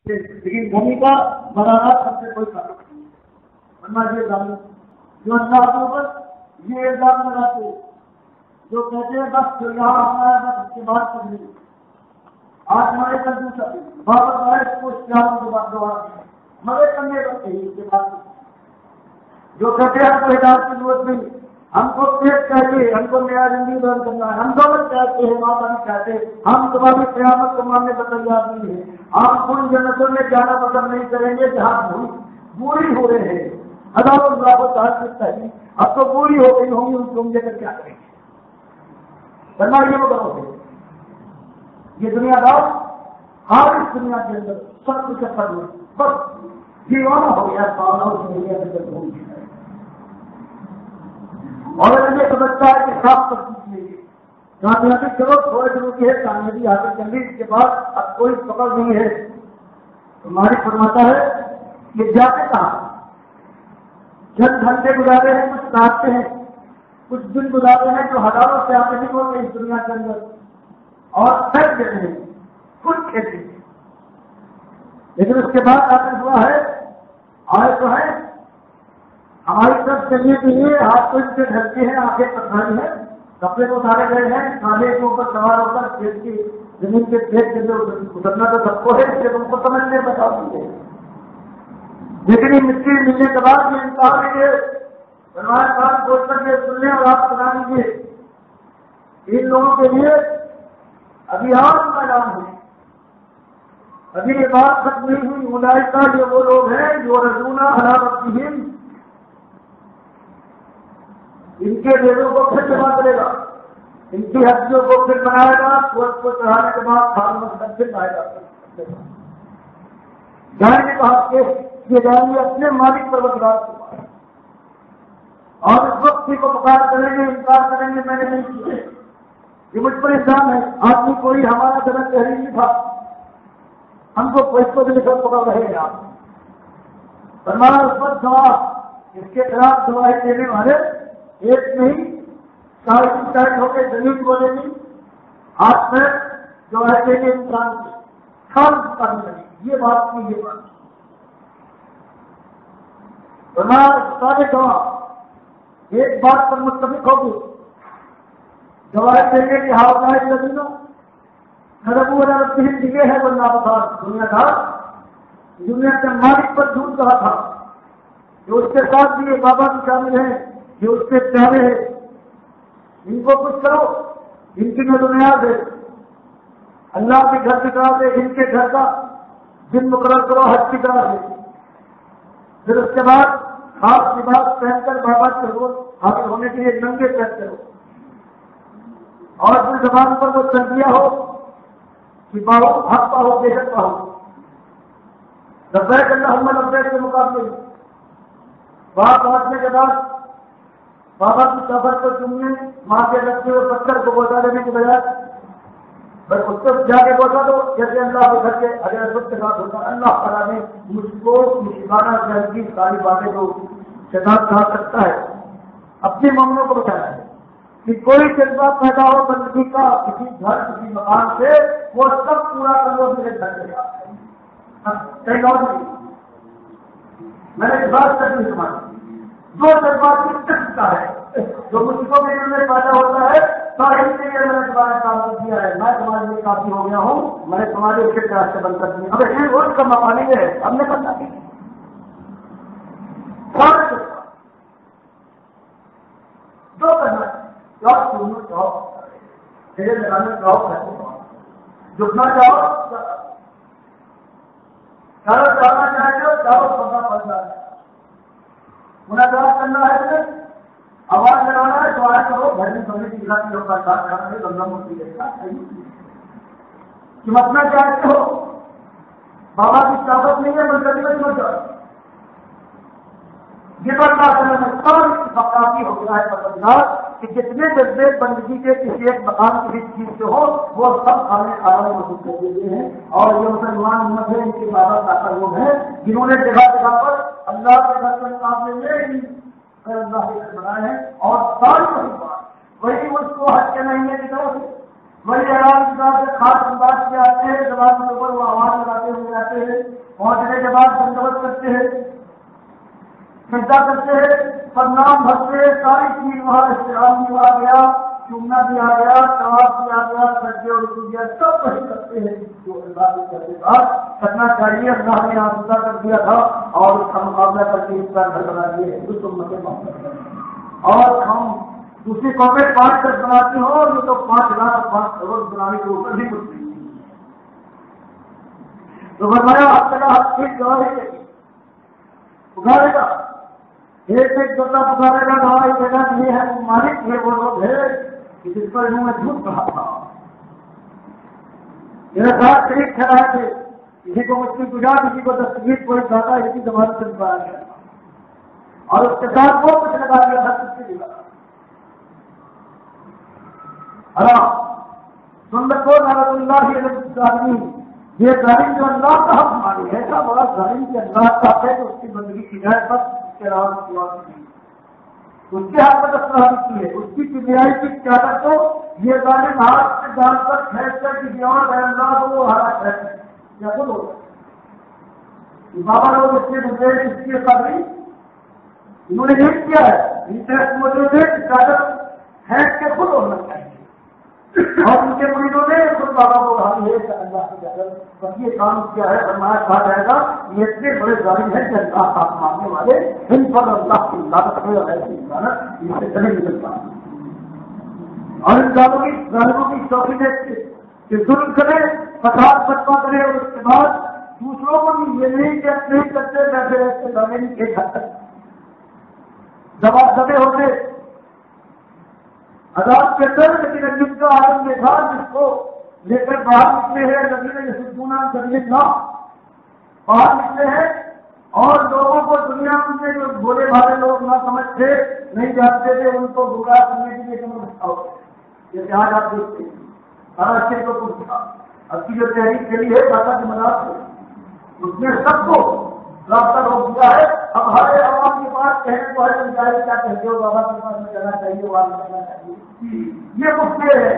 لیکن بھومی کا مدارات سب سے کوئی تعلق نہیں ہے، ورنہ یہ ظالم جو اللہ کے اوپر یہ الزام لگاتے جو کہتے ہیں بس جو یہاں آنا ہے بس اس کے بعد کچھ نہیں، آج ہمارے کل دوسرا واپس آئے اس کو اسلام کے بعد دوبارہ مگر کرنے رکھتے ہیں اس کے بعد جو کہتے ہیں ہم کو ہدایت کی ضرورت نہیں، ہم کو پیٹ چاہیے، ہم کو نیا زندگی بیان کرنا ہے، ہم دولت چاہتے ہیں، ماں باپ چاہتے ہیں، ہم تمہاری قیامت کو ماننے کا تیار نہیں ہے، ہم ان جنتوں میں جانا پسند نہیں کریں گے جہاں بوری ہو رہے ہیں، ہزاروں اللہ تعالیٰ چاہیے اب تو بوری ہو گئی ہوں گی ان کو لے کر کیا کریں گے، ورنہ یہ کرو گے یہ دنیا دار ہر اس دنیا کے اندر سب کچھ اثر میں بس دیوانہ ہو گیا پاؤں اس دنیا کے اندر ہو گیا اور یہ سمجھتا ہے کہ صاف کر دیجیے کامیابی چلو تھوڑے دنوں کی ہے، کامیابی آگے چل رہی، اس کے بعد اب کوئی پکڑ نہیں ہے، تو مالک فرماتا ہے کہ جاتے کہاں چند گھنٹے گزارے ہیں، کچھ راستے ہیں، کچھ دن گزارے ہیں جو ہزاروں سے آتے نہیں ہوتے اس دنیا کے اندر اور پھینک دیتے ہیں خود کھیلتے ہیں، لیکن اس کے بعد آتے ہوا ہے آئے تو ہے ہماری طرف چلنے کے لیے ہاتھ کو اس سے ڈھلتے ہیں، آنکھیں پتھرائی ہیں، کپڑے کو اتارے گئے ہیں، کھانے کے اوپر سوار ہو کر کھیت کی زمین کے کھیت کے اندر اترنا تو سب کو ہے، اس لیے تم کو سمجھنے بتا دیجیے، لیکن یہ مٹی ملنے کے بعد یہ انتہا لیجیے ہمارے پاس سوچ کر کے سننے اور آپ سنا لیجیے ان لوگوں کے لیے ابھی اور میدان ہے، ابھی یہ بات ختم نہیں ہوئی، ملائکہ یہ وہ لوگ ہیں جو رضونا علی ربہم ان کے ریڑوں کو پھر جمع کرے گا، ان کی ہڈیوں کو پھر بنائے گا، سورج کو چڑھانے کے بعد کھان مقصد پھر لائے گا، جائیں گے کہا کہ یہ جائیں گے اپنے مالک پروردگار کے پاس اور اس وقت ہی کو پکار کریں گے، انکار کریں گے میں نے نہیں کیا، یہ مجھ پر الزام ہے، آدمی کوئی ہمارا جنت تحریر نہیں تھا، ہم کو کوئی کو بھی پکڑ رہے ہیں آپ فرمایا اس وقت گواہ اس کے خلاف گواہی دینے والے ایک نہیں سائڈ ہو کے زمین بولے گی ہاتھ میں جو ہے کہ انسان کی کھان کرنے لگی، یہ بات کی یہ بات سارے گواہ ایک بات پر متفق ہوگی، گواہی دینے کی حوالہ لگینا نربو والا یہ ہے وہ نابخار دنیا دار دنیا کے مالک پر جھوٹ کہا تھا، جو اس کے ساتھ بھی یہ بابا بھی شامل ہیں جو اس کے پیارے ہیں، ان کو کچھ کرو، ان کی جو بنیاد ہے اللہ کے گھر کی طرح سے ان کے گھر کا دن مقرر کرو حج کی طرح سے، پھر اس کے بعد خاص لباس پہن کر بابا کے حاصل ہونے کے لیے ننگے پہن کرو اور پھر زبان پر وہ تربیہ ہو کہ باہو حق پاہو بے حق پاہو لبیک اللہم لبیک کے مقابلے بات پہنچنے کے بعد بابا کی سفر کو چننے ماں کے لگتے ہوئے پتھر کو بوسا دینے کے بجائے بس اس کو جا کے بوسا دو جیسے اللہ کے گھر کے اگر کے ساتھ ہوتا اللہ تعالیٰ نے مجھ کو مشکانہ جل کی ساری باتیں کو شیطان کہا سکتا ہے اپنی ماموں کو بتایا ہے کہ کوئی جذبہ پیدا ہو بندگی کا کسی گھر کسی مکان سے وہ سب پورا کر لو میرے گھر کے ساتھ کہیں اور نہیں، میں نے اس بات کر دی سمجھ جو جذبات کا ہے جو مجھ کو میرے میں پیدا ہوتا ہے ساحل کے لیے میں نے تمہارا کام کیا ہے، میں تمہارے لیے کافی ہو گیا ہوں، میں نے تمہارے اس کے پیار سے بند کر دیا، اب یہ روز کا موقع نہیں ہے ہم نے کرنا کی جو کرنا چاہو تیرے لگانے چاہو جھکنا چاہو چاہنا چاہتے ہو چاہو سونا پڑنا ہے، مناظرات کرنا ہے تمہیں آواز لگانا ہے تو آیا کرو گھر میں سمجھ کی لوگ کا ساتھ کرنا ہے گنگا مورتی کے ساتھ چمکنا چاہتے ہو بابا کی طاقت نہیں ہے منتظر میں چمک جاؤ یہ برداشت کرنے میں سب اتفاقی ہو گیا ہے پروردگار کہ جتنے جذبے بندگی کے کسی ایک مقام کسی چیز سے ہو وہ سب ہمیں آرام محسوس کر دیتے ہیں، اور یہ مسلمان امت ہے ان کے بابا داتا لوگ ہیں جنہوں نے جگہ جگہ پر اللہ کے گھر کے مقابلے میں اللہ کے گھر بنائے ہیں اور ساری بات وہی اس کو حج کے مہینے کی طرف وہی اعلان کی طرف سے خاص انداز سے آتے ہیں، زبان کے اوپر وہ آواز لگاتے ہوئے آتے ہیں، پہنچنے کے بعد بندوبست کرتے ہیں، سجدہ کرتے ہیں، پرنام بھرتے ہیں، ساری چیز وہاں احترام بھی آ گیا، چومنا بھی آ گیا، طواف بھی آ گیا، سجدے اور رکوع سب وہی کرتے ہیں جو اللہ کے بعد کرنا چاہیے۔ اللہ نے آسودہ کر دیا تھا اور اس کا مقابلہ کر کے اس کا گھر بنا دیے ہیں اس امت محمد۔ اور ہم دوسری قومیں 5 تک بناتی ہوں اور یہ تو 5 لاکھ اور 5 کروڑ بنانے کے اوپر بھی کچھ نہیں تو بتایا آپ کا ہر چیز گواہی پکارے گا، ایک جوتا پکارے گا، گواہی دے گا کہ یہ ہے وہ مالک، یہ وہ لوگ ہے کہ جس پر انہوں نے جھوٹ کہا تھا۔ میرے ساتھ شریک ٹھہرائے تھے، کسی کو مچھلی پوجا، کسی کو دستگیر کوئی کھاتا، اسی زبان سے نکالا گیا اور اس کے ساتھ وہ کچھ لگا دیا تھا کس کے لگا سنت کو نارد اللہ علیہ یہ ظالم جو اللہ کا حق مانی ہے، ایسا بڑا ظالم کہ اللہ چاہتے ہے کہ اس کی بندگی کی جائے، بس اس کے علاوہ کی بات نہیں، اس کے ہاتھ میں دستاویز کی ہے، اس کی کبریائی کی قیادت کو یہ ظالم ہاتھ سے جان کر کھینچ کر کسی اور اللہ کو وہ ہارا کھینچ یا خود ہوگا بابا لوگ اس کے مدعے اس کی قابل انہوں نے یہ کیا ہے، انٹرسٹ موجود ہے کہ قیادت کھینچ کے خود ہونا چاہیے اور ان کے مریضوں نے خود بابا کو کہا ہے کہ اللہ کی اجازت بس یہ کام کیا ہے، فرمایا کہا جائے گا یہ اتنے بڑے ظالم ہیں کہ اللہ کا ماننے والے ان پر اللہ کی عبادت ہے اور ایسی عبادت ان سے چلے نکل پائے اور ان ظالموں کی چوکی دیکھتے کہ ظلم کرے، فساد برپا کرے اور اس کے بعد دوسروں کو بھی یہ نہیں کرتے بیٹھے رہتے زمین ایک حد تک دبے ہوتے عذاب کے اندر، لیکن عجیب کا عالم یہ تھا جس کو لے کر باہر نکلے ہیں نبی نے سکونہ کرنے کا باہر نکلے ہیں اور لوگوں کو دنیا میں جو بولے بھالے لوگ نہ سمجھتے نہیں جانتے تھے ان کو گمراہ کرنے کے لیے رکھا ہوتا ہے، جیسے آج آپ دیکھتے ہیں سارا شیر کو پوچھا اب کی جو تحریک چلی ہے دادا کی مدد سے اس نے سب کو رابطہ روک دیا ہے۔ اب ہر عوام کے پاس کہنے کو ہے کیا کہتے ہو بابا کے پاس میں جانا چاہیے وہاں کرنا چاہیے، یہ مفتے ہے،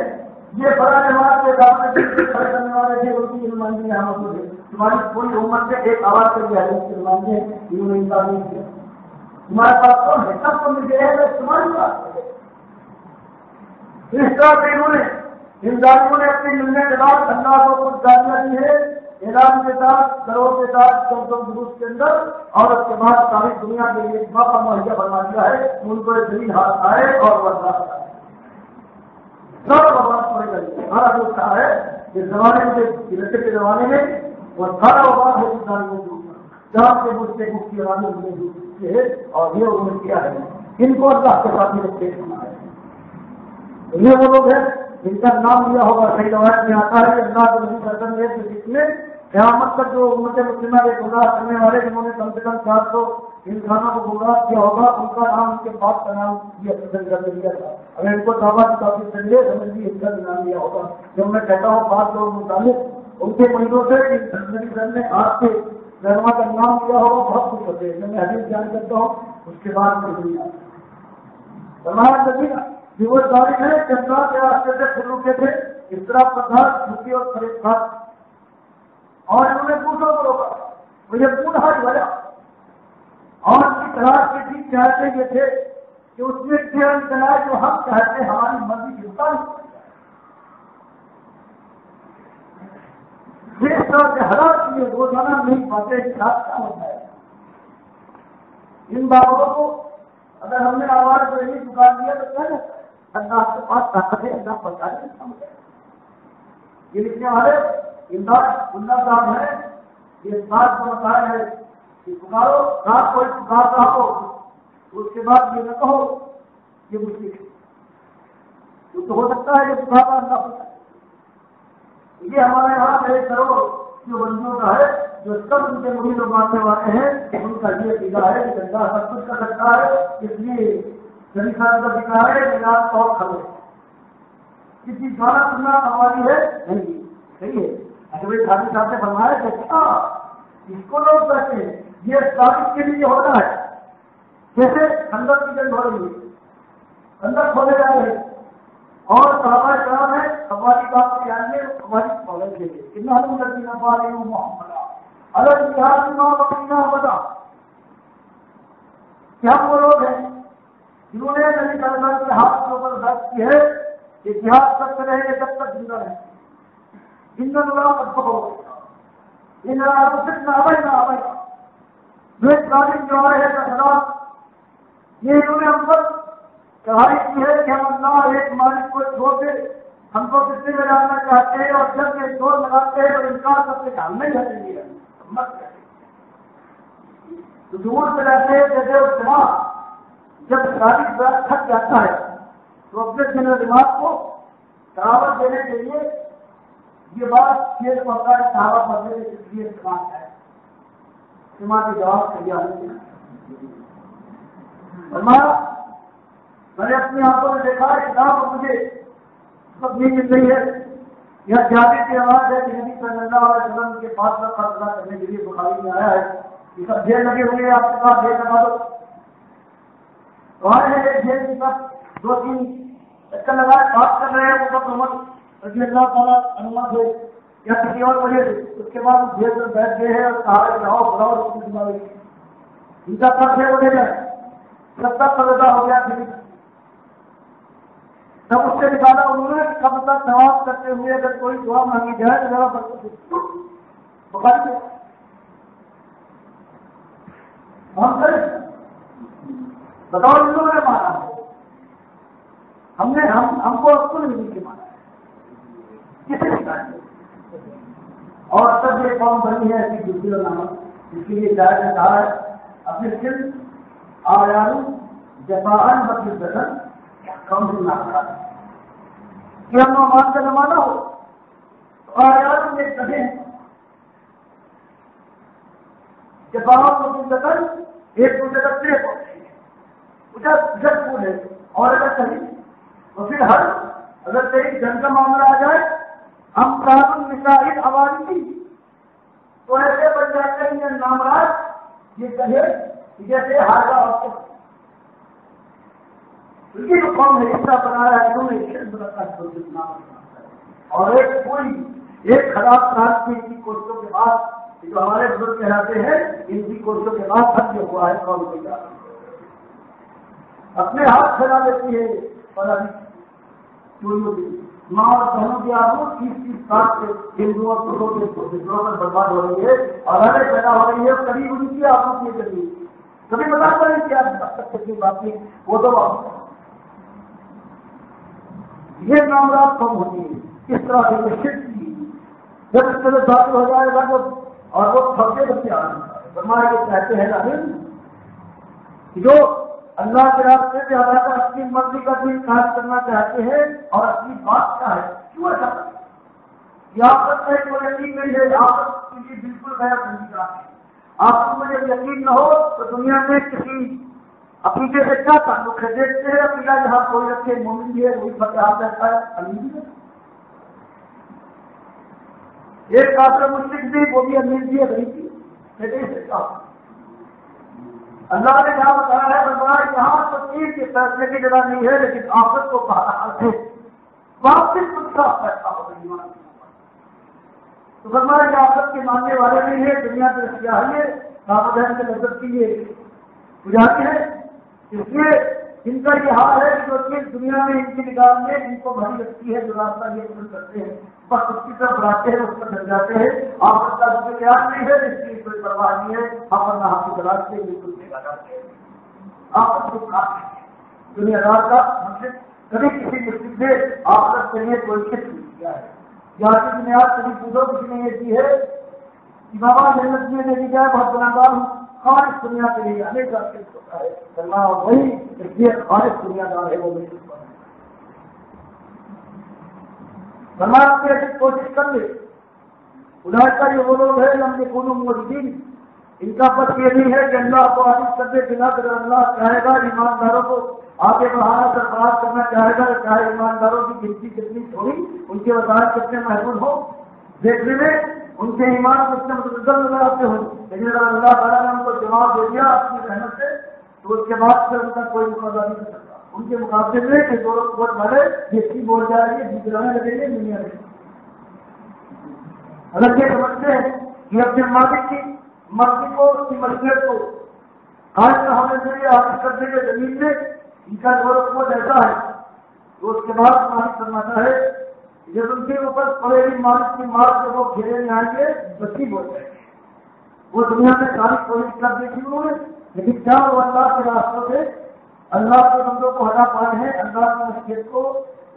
یہ بڑا جماعت کے کھڑے کرنے والے تھے ان کی نمائندگی یہاں موجود ہے، تمہاری پوری امت سے ایک آواز سے بھی حدیث کے نمائندے انہوں نے انکار نہیں کیا، تمہارے پاس کون ہے، سب کو مل گئے ہیں تمہاری بات ہے۔ اس طرح سے انہوں نے ان ظالموں نے اپنے ملنے کے بعد اللہ کو کچھ گالیاں دی ہے اعلان کے ساتھ گروہ کے ساتھ درست کے اندر اور اس کے بعد ساری دنیا کے لیے ایک موقع مہیا بنا دیا ہے، ان کو دلیل ہاتھ آئے اور برداشت آئے سب وباد پڑے گا، سارا جو کہا ہے اس زمانے میں کے زمانے میں وہ سارا وباد ہے جہاں سے مجھے مفتی عوامی انہوں نے اور یہ انہوں نے کیا ہے، ان کو اللہ کے ساتھ رکھتے یہ وہ لوگ ہیں جن کا نام لیا ہوگا، صحیح روایت میں آتا ہے کہ اللہ کے نبی صلی اللہ علیہ وسلم کے جس میں قیامت تک جو امت مسلمہ کے گمراہ کرنے والے جنہوں نے کم سے کم 400 انسانوں کو گمراہ کیا ہوگا ان کا نام ان کے باپ کا نام یہ پسند کر دیا تھا، اگر ان کو دعویٰ کی کافی چلیے سمجھ لیے ان کا بھی نام لیا ہوگا۔ جب میں کہتا ہوں 5 لوگ متعلق ان کے مریضوں سے نبی صلی نے آپ کے رہنما کا نام لیا ہوگا بہت خوش ہوتے ہیں، میں حدیث بیان کرتا ہوں اس کے بعد میں نہیں آتا فرمایا نبی کہ وہ ظالم ہے جنگل کے راستے سے شروع کے تھے اس طرح پتھر جھوٹی اور فریب تھا اور انہوں نے پوچھو کو روکا مجھے پوچھا وجہ اور اس کی تلاش کی تھی چاہتے یہ تھے کہ اس میں کیا نکلا جو ہم چاہتے ہماری مرضی گرتا جس طرح کے حالات کے لیے روزانہ نہیں پاتے ساتھ کیا ہوتا ہے ان باتوں کو اگر ہم نے آواز کو نہیں پکار دیا تو کیا جاتا ہے اللہ کے پاس طاقت ہے، اللہ پہنچا دے یہ لکھنے والے امداد اللہ صاحب ہے، یہ اس بات کو بتایا ہے کہ پکارو رات کوئی پکار رہا ہو اس کے بعد یہ نہ کہو یہ مشکل ہے تو ہو سکتا ہے کہ پکارا اللہ ہوتا ہے۔ یہ ہمارے یہاں ایک کروڑ جو بندیوں کا ہے جو سب ان کے مرید ماننے والے ہیں ان کا یہ عقیدہ ہے کہ اللہ سب کچھ کر سکتا ہے، اس لیے جبھی صاحب کا ذکر ہے کہ آپ اور کھڑے کسی گانا سننا ہماری ہے نہیں صحیح ہے، اگر خالی صاحب نے فرمایا کہ کیا اس کو لوگ کہتے ہیں یہ ثابت کے لیے ہوتا ہے جیسے اندر کی جنگ ہو رہی ہے اندر کھولے جا رہے اور صحابہ کرام ہے ہماری بات کو جاننے ہماری فوج کے لیے کتنا ہم لڑکی نہ پا رہے ہوں محمد الگ اتحاد ماں بکینا بتا کیا وہ لوگ ہیں جنہوں نے نبی صلی اللہ علیہ وسلم کے ہاتھ کے اوپر درج کی ہے کہ جہاد تک رہے گا جب تک زندہ رہے زندہ اللہ تب ہو یہ نہ آبائی نہ آبائی جو تعلیم جو ہے یہ انہوں نے ہم پر چڑھائی کی ہے کہ ہم اللہ ایک مالک کو چھوڑ دے ہم کو کسی میں ڈالنا چاہتے ہیں اور جب یہ زور لگاتے ہیں اور انکار کرتے ڈالنے جاتے ہیں مت کریں تو دور سے رہتے ہیں جیسے وہ دماغ جب تاریخ تھک جاتا ہے تو اپنے دن دماغ کو تراوت دینے کے لیے یہ بات شیر پڑتا ہے صحابہ پڑھنے کے لیے استعمال ہے استعمال کی جواب کے لیے میں نے اپنی آنکھوں میں دیکھا ہے کتاب مجھے سب نہیں مل رہی ہے یہ جانے کی آواز ہے کہ نبی صلی اللہ علیہ وسلم کے پاس کا فیصلہ کرنے کے لیے بخاری میں آیا ہے یہ سب جیل لگے ہوئے ہیں آپ کے پاس جیل لگا دو وہاں ایک جیل کے پاس 2-3 چکر لگائے بات کر رہے ہیں وہ سب عمر رضی اللہ تعالیٰ عنہ سے یا کسی اور وجہ سے اس کے بعد جیل میں بیٹھ گئے ہیں اور کہا کہ آؤ بڑھاؤ اس کی دماغی ان کا پاس ہے وہ لے جائے 70 سزا ہو گیا پھر تب اس سے نکالا انہوں نے کب تک جواب کرتے ہوئے اگر کوئی دعا مانگی جائے تو ذرا بخاری ہم کریں بتاؤ ان لوگوں نے مانا ہم کو اصل نہیں کے مانا کسے نکالے اور سب یہ قوم بنی ہے ایسی دوسری اور نام اس کے لیے شاید نے کہا ہے اپنے دل آیارو جفاہن مطلب بدن کم سے نہ کرا کہ ہم نماز کا زمانہ ہو آیارو میں کہیں جفاہن مطلب بدن ایک دوسرے کا پلے پہنچے جب پھول ہے اور اگر کہیں تو پھر ہر اگر کہیں جنگ کا معاملہ آ جائے ہم قانون مساحل عوام کی تو ایسے بن جاتے ہیں یہ نامراج یہ کہے جیسے ہارگا جو قوم نے حصہ بنایا ہے انہوں نے اور ایک پوری ایک خراب کرانتی کی کوششوں کے بعد جو ہمارے بزرگ کہلاتے ہیں ان کی کوششوں کے بعد حل جو ہوا ہے قوم کے جا اپنے ہاتھ پھیلا دیتی ہے چوریوں کی ماں اور بہنوں کی آبرو 30 سال سے ہندوؤں اور ہندوؤں پر برباد ہو رہی ہے اور ہمیں پیدا ہو رہی ہے قریب ان کی آبرو کی ذریعے کبھی بتا پڑے کیا کتنی بات کی وہ تو یہ معاملات کم ہوتی ہے اس طرح سے شرک کی جب اس طرح داخل ہو جائے گا اور وہ پھنسے بچے آ رہے یہ کہتے ہیں راہل جو اللہ کے راستے سے ہمارا اپنی مرضی کا دن کام کرنا چاہتے ہیں اور اپنی بات کیا ہے کیوں ایسا آفت میں کوئی یقین نہیں ہے آفت کے لیے بالکل غیر نہیں کرا آپ کو مجھے یقین نہ ہو تو دنیا میں کسی عقیدے سے کیا تعلق ہے دیکھتے ہیں عقیدہ جہاں کوئی رکھے مومن بھی ہے وہی فتح رہتا ہے امیر بھی ہے ایک کافر مشرک بھی وہ بھی امیر بھی ہے غریب بھی اللہ نے کہا بتایا ہے بتایا یہاں تقدیر کے فیصلے کی جگہ نہیں ہے لیکن آفت کو بہرحال ہے واپس کا فیصلہ ہو گئی تو فرمایا کہ آفت کے ماننے والے نہیں ہے دنیا میں سیاحی ہے کامدین کے نظر کی یہ گزاری ہے اس لیے ان کا یہ حال ہے کہ جو چیز دنیا میں ان کی نگاہ میں ان کو بھری لگتی ہے جو راستہ یہ پسند کرتے ہیں بس اس کی طرف بڑھاتے ہیں اس پر ڈر جاتے ہیں آفت کا اس کے خیال نہیں ہے اس کی کوئی پرواہ نہیں ہے اپنا ہاتھ کی تلاش سے بالکل دیکھا جاتے ہیں آفت کو کھاتے دنیا دار کا مقصد کبھی کسی مشکل سے آفت کے لیے کوئی شک نہیں کیا ہے یہاں کی بنیاد کبھی پوچھو کسی نے یہ کی ہے کہ بابا جنت میں لے جائے بہت گناہگار ہوں خالص دنیا کے لیے ہمیشہ ہوتا ہے اللہ وہی اس لیے خالص دنیا دار ہے وہ نہیں فرمایا آپ نے ایسی کوشش کر لے ادھر کا یہ وہ لوگ ہیں ہم نے کونوں موجودین ان کا بس یہ نہیں ہے کہ اللہ کو عادت کر دے بنا کر اللہ چاہے گا ایمانداروں کو آگے بڑھانا سرفراز کرنا چاہے گا چاہے ایمانداروں کی گنتی کتنی تھوڑی ان کے وسائل کتنے محفوظ ہو دیکھنے میں ان کے ایمان کو اتنے متدل نظر آتے ہوں لیکن اگر اللہ تعالیٰ نے ان کو جواب دے دیا اپنی رحمت سے تو اس کے بعد پھر ان کا کوئی مقابلہ نہیں کر سکتا ان کے مقابلے میں کہ دو لوگ ووٹ مارے جس کی بول جا رہی ہے جترانے لگیں گے دنیا میں. اگر یہ سمجھتے ہیں کہ اپنے مالک کی مرضی کو اس کی مشیت کو قائم ہونے کے لیے حاصل کرنے کے زمین میں ان کا دور ووٹ ایسا ہے تو اس کے بعد مالک فرماتا ہے جب ان کے اوپر پڑے ہوئی مالک کی مار سے وہ گھیرے میں آئیں گے بچی بول جائیں گے. وہ دنیا میں ساری کوشش کر دیکھی انہوں نے لیکن کیا وہ اللہ کے راستوں سے اللہ کے بندوں کو ہٹا پائے ہیں, اللہ کی مشیت کو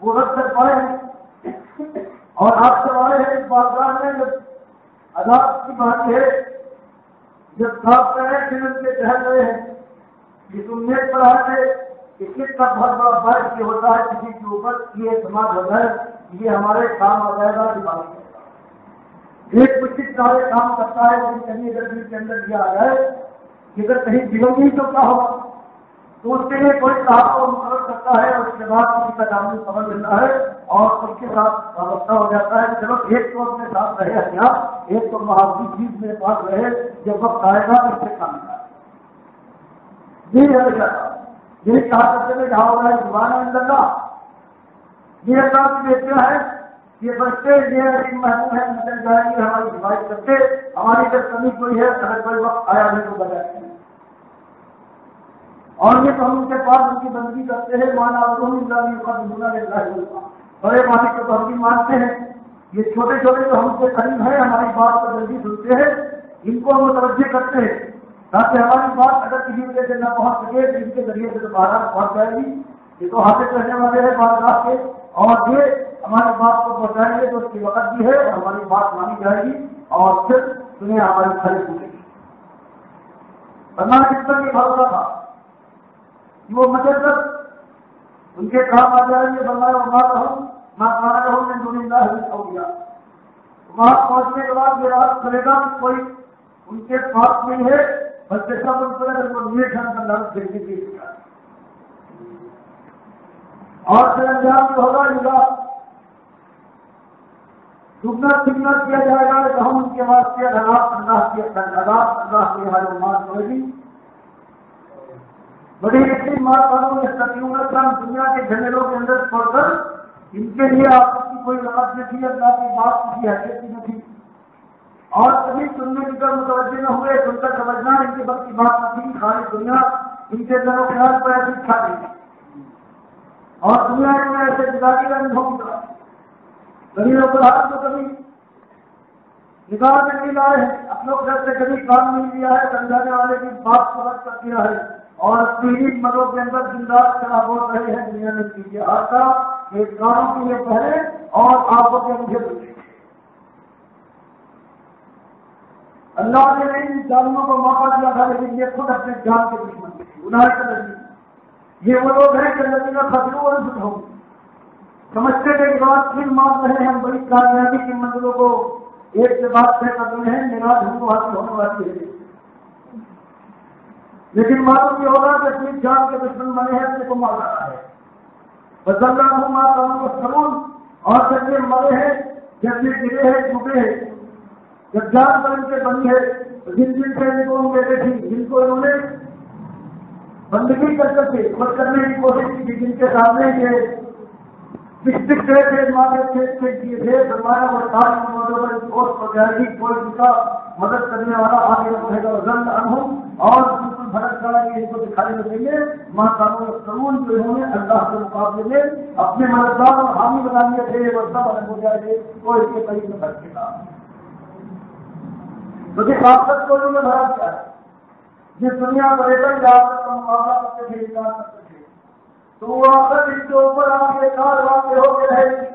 وہ رد کر پائے ہیں. اور آپ سے آئے ہیں اس بازار میں جب عذاب کی بات ہے جب صاحب کہہ رہے ان کے ٹہل رہے ہیں جس امید پر آئے تھے کہ کس کا بہت بڑا فرق یہ ہوتا ہے کسی کے اوپر یہ اعتماد ہوتا ہے یہ ہمارے کام آ جائے گا کہ ایک کچھ سارے کام کرتا ہے لیکن کہیں اگر دل کے اندر یہ آ جائے کہ اگر کہیں دلوں گی تو کیا ہوگا تو اس کے لیے کوئی صاحب کو مقرر کرتا ہے اور اس کے بعد کسی کا دامن سمجھ لیتا ہے اور اس کے ساتھ وابستہ ہو جاتا ہے کہ چلو ایک تو اپنے ساتھ رہے ہتھیار ایک تو محافظ چیز میرے پاس رہے جب وقت آئے گا اس سے کام آئے یہی کہا کرتے ہوئے کہا ہو رہا ہے زبان اللہ یہ اللہ کی بیٹیاں ہیں یہ بچے یہ محبوب ہے نکل جائیں گے ہماری حفاظت کرتے ہماری جب کمی کوئی ہے اگر کوئی وقت آیا ہے تو بجائے اور یہ تو ہم ان کے پاس ان کی بندگی کرتے ہیں مانا بڑے مالک کو تو ہم بھی مانتے ہیں یہ چھوٹے چھوٹے جو ہم سے قریب ہیں ہماری بات کو جلدی سنتے ہیں ان کو ہم متوجہ کرتے ہیں تاکہ ہماری بات اگر کسی وجہ سے نہ پہنچ سکے تو ان کے ذریعے سے دوبارہ پہنچ جائے گی. یہ تو حاصل کرنے والے ہیں بادشاہ کے اور یہ ہماری بات کو پہنچائیں گے تو اس کی وقت بھی ہے اور ہماری بات مانی جائے گی اور پھر دنیا ہماری کھڑی سنے گی. ورنہ کس پر یہ بھروسہ تھا وہ مجرد ان کے کام آ جائیں گے بندہ نہ کھانا رہوں میں دنیا ہو گیا وہاں پہنچنے کے بعد یہ رات چلے گا کہ کوئی ان کے پاس نہیں ہے بس جیسا من کرے وہ نیے ڈھنگ کا لڑک دیکھنے کی اور پھر انجام بھی ہوگا یہ ڈوبنا سیکھنا کیا جائے گا کہ ہم ان کے واسطے اللہ کے ہمارے مان ہوئے گی. بڑی اتنی ماں قانون استقیمت کا دنیا کے جھنڈوں کے اندر چھوڑ کر ان کے لیے آپ کی کوئی رقط نہیں تھی اللہ کی بات کسی حیثیت کی نہیں تھی اور کبھی سننے کی طرف متوجہ نہ ہوئے ان کا سمجھنا ان کے وقت کی بات نہ تھی. ساری دنیا ان کے دل و خیال پر ایسی اچھا نہیں تھی اور دنیا میں ایسے جدائی کا نہیں ہوگا غریبوں کو رات کو کبھی نکال میں نہیں لائے ہیں اپنوں گھر سے کبھی کام نہیں لیا ہے سمجھانے والے کی بات کو رد کر دیا ہے اور تیری مدوں کے اندر زندہ چلا بول رہے ہیں دنیا میں کیجیے آتا ایک کانوں کے لیے پہلے اور آنکھوں کے مجھے بولے اللہ نے ان ظالموں کو موقع دیا تھا لیکن یہ خود اپنے جان کے دشمن تھے گناہ کا نزدیک یہ وہ لوگ ہیں کہ نبی کا خطروں اور جھوٹ ہوں سمجھتے کے بعد پھر مان رہے ہیں ہم بڑی کامیابی کی منزلوں کو ایک کے بعد طے کر رہے ہیں میرا ہم حاصل ہونے والی ہے لیکن معلوم یہ ہوگا کہ اپنی جان کے دشمن بنے ہیں اپنے کو مار رہا ہے بس اللہ ماتا کو سمون اور جب یہ مرے ہیں جب یہ گرے ہیں ڈوبے ہیں جب جان پر ان کے بنی ہے جن جن سے ان کو بیٹے تھی جن کو انہوں نے بندگی کر کے خود کرنے کی کوشش کی تھی جن کے سامنے یہ ڈسٹرکٹ تھے مارے تھے کیے تھے فرمایا وہ ساری پوسٹ ہو جائے گی کوئی ان کا مدد کرنے والا آگے رہے گا رنگ انہوں اور بالکل بھٹک کر ان کو دکھائی دیں گے ماں قانون جو انہوں نے اللہ کے مقابلے میں اپنے مددگار اور حامی بنا لیے تھے وہ سب الگ ہو جائے گے وہ اس کے قریب میں بچے گا کیونکہ خاصت کو انہوں نے بھرا کیا ہے جس دنیا میں رہ کر آخرت کا مقابلہ کرتے تھے انکار کرتے تھے تو وہ آخرت اس کے اوپر آپ کے کار واقع ہو کے رہے گی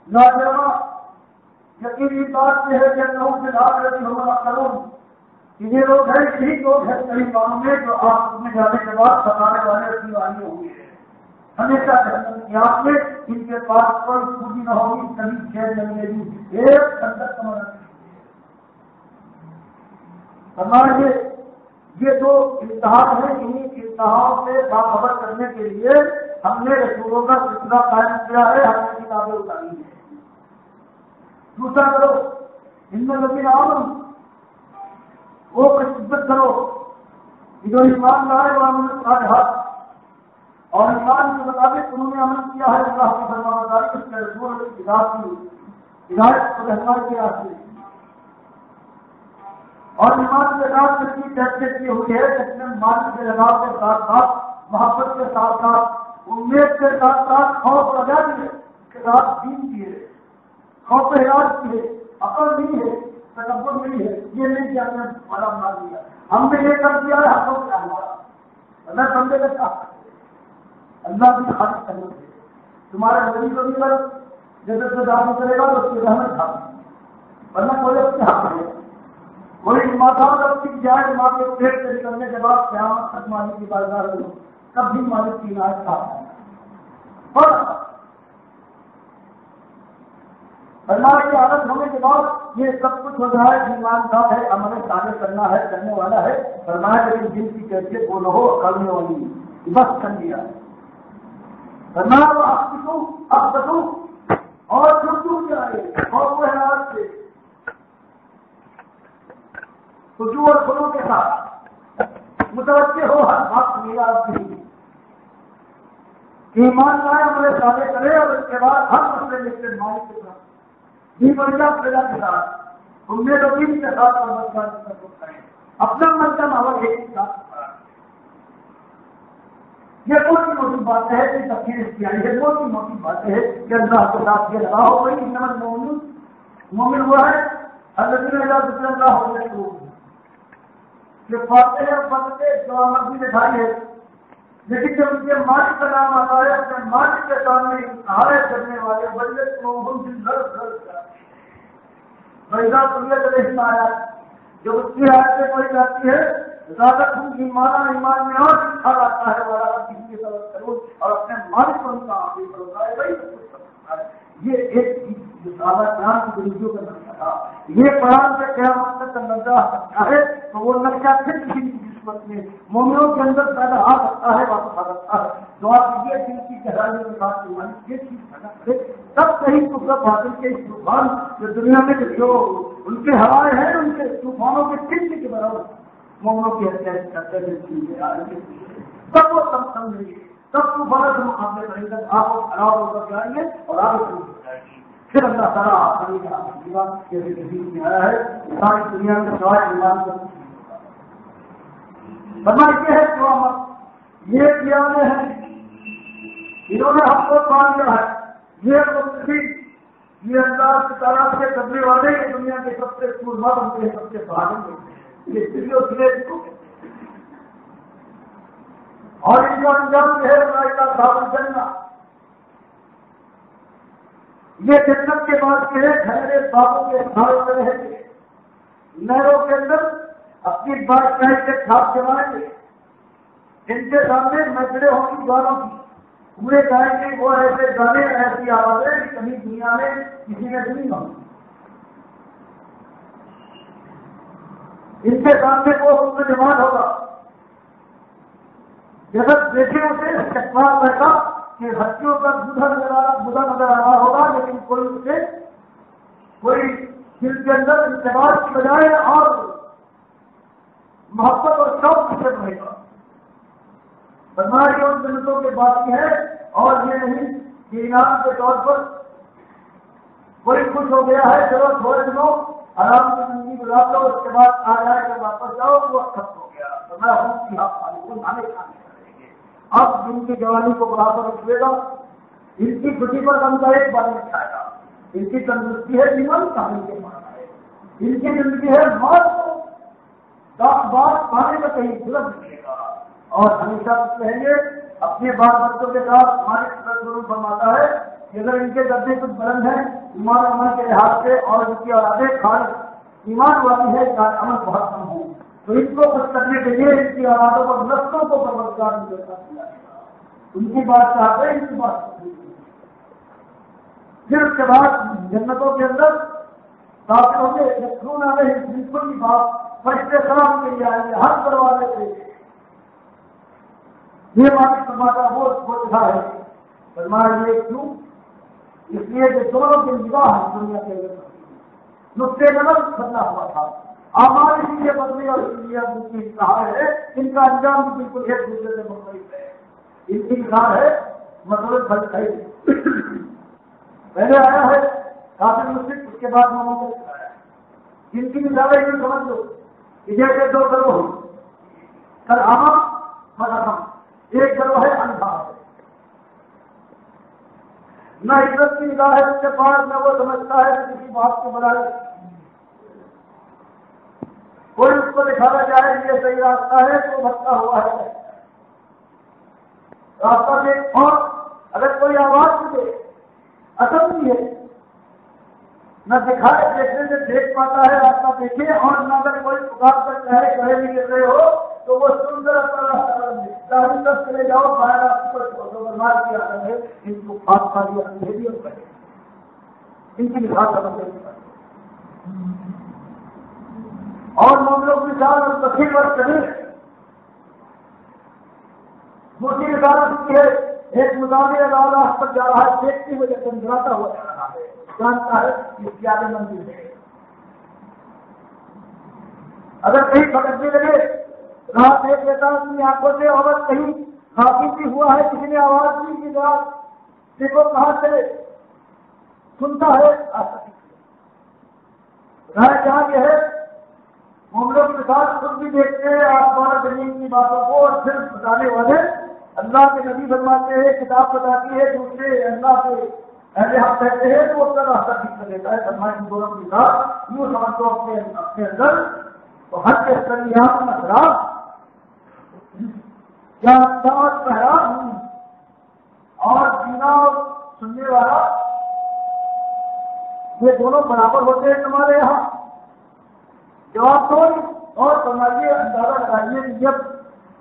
لاجرما یقینی بات یہ ہے کہ اللہ سے آخرت ہمارا قانون یہ لوگ ہیں یہی لوگ ہیں کئی کاموں میں جو آپ میں جانے کے بعد بتانے والے اپنی والی ہوں گے ہمیشہ کی آپ میں ان کے پاس کوئی پوری نہ ہوگی کبھی چین نہیں ملے گی ایک اندر سمجھ ہمارے یہ جو امتحان ہے انہیں امتحان سے باخبر کرنے کے لیے ہم نے رسولوں کا سلسلہ قائم کیا ہے ہم نے کتابیں اتاری ہیں. دوسرا کرو ان میں لگی عالم وہ عزت کرو جو ایمان لائے وہ ہم نے اور ایمان کے مطابق انہوں نے عمل کیا ہے اللہ کی فرمانبرداری اس کے رسول کی ہدایت کو رہنمائی کے راستے. اور ایمان کے ساتھ اس کی تحقیق کی ہوئی ہے جس میں مال کے لگاؤ کے ساتھ ساتھ محبت کے ساتھ ساتھ امید کے ساتھ ساتھ خوف رجا بھی ہے کے ساتھ دین کی ہے, خوف حراس کی ہے, عقل نہیں ہے, تکبر نہیں ہے. یہ نہیں کہ ہم نے بڑا بنا دیا, ہم نے یہ کر دیا ہے, ہم کو کیا ہوا اللہ بندے کا ساتھ اللہ بھی خاص کرنا ہے. تمہارے غریب کو بھی اگر جیسے سے دعوی کرے گا تو اس کی رحمت کھاتی ورنہ کوئی اپنے حق ہے. کوئی ماتا کی جائے ماں کے پیٹ سے نکلنے کے بعد قیامت تک مالک کی بازار ہو تب بھی مالک کی علاج کھاتا ہے. اور فرمانے کی عادت ہونے کے بعد یہ سب کچھ ہو جائے, ایماندار ہے, عمل صالح کرنا ہے, کرنے والا ہے. فرمایا لیکن جن کی کیفیت وہ نہ ہو کرنے والی بس کر دیا. فرمایا اب بتو اور جو جائے اور وہ حالات سے رجوع اور خلو کے ساتھ متوجہ ہو ہر بات میرا آپ کی ایمان لائے عمل صالح کرے اور اس کے بعد ہر مسئلے میں سے مالک کے ساتھ بھی بڑھیا پیدا کے ساتھ امید و دین کے ساتھ پرمدگار کریں. اپنا من کا ماحول ایک ساتھ یہ بہت ہی موٹی بات ہے کہ تفصیل اس کی آئی ہے. بہت ہی موٹی بات ہے کہ اللہ کے ساتھ یہ لگا ہو گئی نمن مومن ہوا ہے اللہ ہو یہ فاتح اور بندے جو مرضی دکھائی ہے, لیکن جب ان کے مالک کا نام آتا ہے اپنے مالک کے سامنے سہارے کرنے والے بندے کو پیدا نہیں آیا. جب اس کی حالت سے کوئی جاتی ہے زیادہ ایمان میں اور سکھا جاتا ہے والا کسی کی طرف کرو اور اپنے مالک کو ان کا حاصل کرتا ہے بھائی یہ ایک صحابہ کرام کی زندگیوں کا نقشہ تھا. یہ قرآن سے قیامت تک کا نقشہ سکتا ہے تو وہ نقشہ پھر کسی کی قسمت میں مومنوں کے اندر پیدا آ سکتا ہے, واپس آ سکتا ہے. دعا کیجیے دل کی گہرائی کے ساتھ مالک یہ چیز پیدا کرے تب صحیح قدرت حاصل کے اس طوفان جو دنیا میں جو ان کے ہوائے ہیں ان کے طوفانوں کے چند کے برابر مومنوں کی حیثیت کرتے ہوئے سب وہ سب سمجھیں گے, سب طوفانوں سے مقابلے کریں گے, آپ کو خراب ہو کر جائیں گے اور آگے شروع ہو جائے گی. پھر اللہ تعالیٰ آسانی کا جیوان جیسے جدید میں آیا ہے ساری دنیا میں سوائے ایمان کا بنا یہ ہے جو یہ پیانے ہیں انہوں نے ہم کو پا لیا ہے. یہ اللہ تعالیٰ سے کرنے والے یہ دنیا کے سب سے سورما بنتے ہیں, سب سے بہادر بنتے ہیں. یہ سریوں سرے اور ان کا انجام یہ ہے اللہ کا صاحب جنہ یہ جنت کے بعد کے گھرے باغوں کے سہاروں میں رہیں گے, نہروں کے اندر اپنی بادشاہی کے کھاپ جمائیں گے. ان کے سامنے مسئلے ہوں گی گانوں کی پورے گائیں گے وہ ایسے گانے ایسی آوازیں کہ کہیں دنیا میں کسی نے سنی ہوں. ان کے سامنے وہ ان میں ڈیمانڈ ہوگا جیسا دیکھنے سے چکوار بیٹھا کہ ہتھیوں کا بوڑھا نظر آ رہا ہوگا, لیکن کوئی اسے کوئی دل کے اندر انتباہ کی بجائے اور محبت اور شوق سے رہے گا. فرمایا ان جنتوں کے بات ہے اور یہ نہیں کہ انعام کے طور پر کوئی خوش ہو گیا ہے چلو تھوڑے دنوں آرام سے زندگی گزار لو اس کے بعد آ جائے کہ واپس جاؤ وہ ختم ہو گیا. میں ہوں کہ آپ کھانے کریں گے. اب ان کی جوانی کو برابر رکھے گا, ان کی خوشی پر بن کا ایک بار نہیں کھائے گا. ان کی تندرستی ہے جیون کھانے کے مارنا ہے, ان کی زندگی ہے موت کو 10 بار پانے کا کہیں بلند ملے گا اور ہمیشہ کچھ رہیں گے. اپنے بال بچوں کے ساتھ ہمارے ضرور فرماتا ہے کہ اگر ان کے درجے کچھ بلند ہیں ایمان عمل کے لحاظ سے اور ان کی اولادیں خالص ایمان والی ہے چاہے عمل بہت کم ہو تو ان کو کچھ کرنے کے لیے ان کی اولادوں پر نسلوں کو پروردگار میں دیتا دیا جائے گا. ان کی بات چاہتے ہیں ان کی بات پھر اس کے بعد جنتوں کے اندر داخل ہوں گے یکون علیہ بالکل کی بات فرشتے سلام کے لیے آئیں گے ہر دروازے سے. یہ بات فرماتا وہ دکھا ہے فرمایا یہ کیوں اس لیے کہ دونوں کی نگاہ دنیا کے اندر نقطے نظر بدلا ہوا تھا. ہماری چیزیں بدلی اور اس لیے ان کی کہا ہے ان کا انجام بھی بالکل ایک دوسرے سے مختلف ہے. ان کی مثال ہے مسئلہ بھل خیر. پہلے آیا ہے کافر مشرک، اس کے بعد مومن کا آیا ہے. ان کی مثال ہے یہ سمجھ لو کہ جیسے دو گروہ ہو، کل عام مذہب، ایک گروہ ہے اندھا ہے، نہ عزت کی نگاہ ہے اس کے پاس، نہ وہ سمجھتا ہے کسی بات کو بنائے. کوئی اس کو دکھانا چاہے یہ صحیح راستہ ہے تو بھٹکا ہوا ہے راستہ سے. اور اگر کوئی آواز دے اصل نہیں ہے، نہ دکھائے دیکھنے سے دیکھ پاتا ہے راستہ دیکھے، اور نہ اگر کوئی پکار کر چاہے کہے بھی گر رہے ہو تو وہ سن کر اپنا راستہ تک چلے جاؤ، باہر آپ کو برباد کیا ہے. ان کو خاص خالی اندھیری اور کرے ان کی مثال سمجھ نہیں پاتے. اور معاملوں کی مثال اور تفصیل پر کریں دوسری مثال کی ہے. ایک مظاہرے راہ پر جا رہا ہے، دیکھتے ہوئے کنجراتا ہوا جا رہا ہے، جانتا ہے یہ کیا مندر ہے. اگر کہیں بھٹکنے لگے راہ دیکھ لیتا اپنی آنکھوں سے، اور کہیں خاصی بھی ہوا ہے کسی نے آواز دی کہ رات دیکھو کہاں چلے، سنتا ہے رائے جہاں یہ ہے. معاملوں کے ساتھ خود بھی دیکھتے ہیں آسمان زمین کی باتوں کو، اور پھر بتانے والے اللہ کے نبی فرماتے ہیں، کتاب بتاتی ہے، دوسرے اللہ کے اہل حق کہتے ہیں تو اس کا راستہ ٹھیک کر دیتا ہے. فرمائے ان دونوں کی بات یوں سمجھو اپنے اندر تو ہر کے سریات مسئلہ کیا سمجھ پہرا اور سینا اور سننے والا یہ دونوں برابر ہوتے ہیں تمہارے یہاں؟ جواب دو اور فرمائیے اندازہ لگائیے کہ جب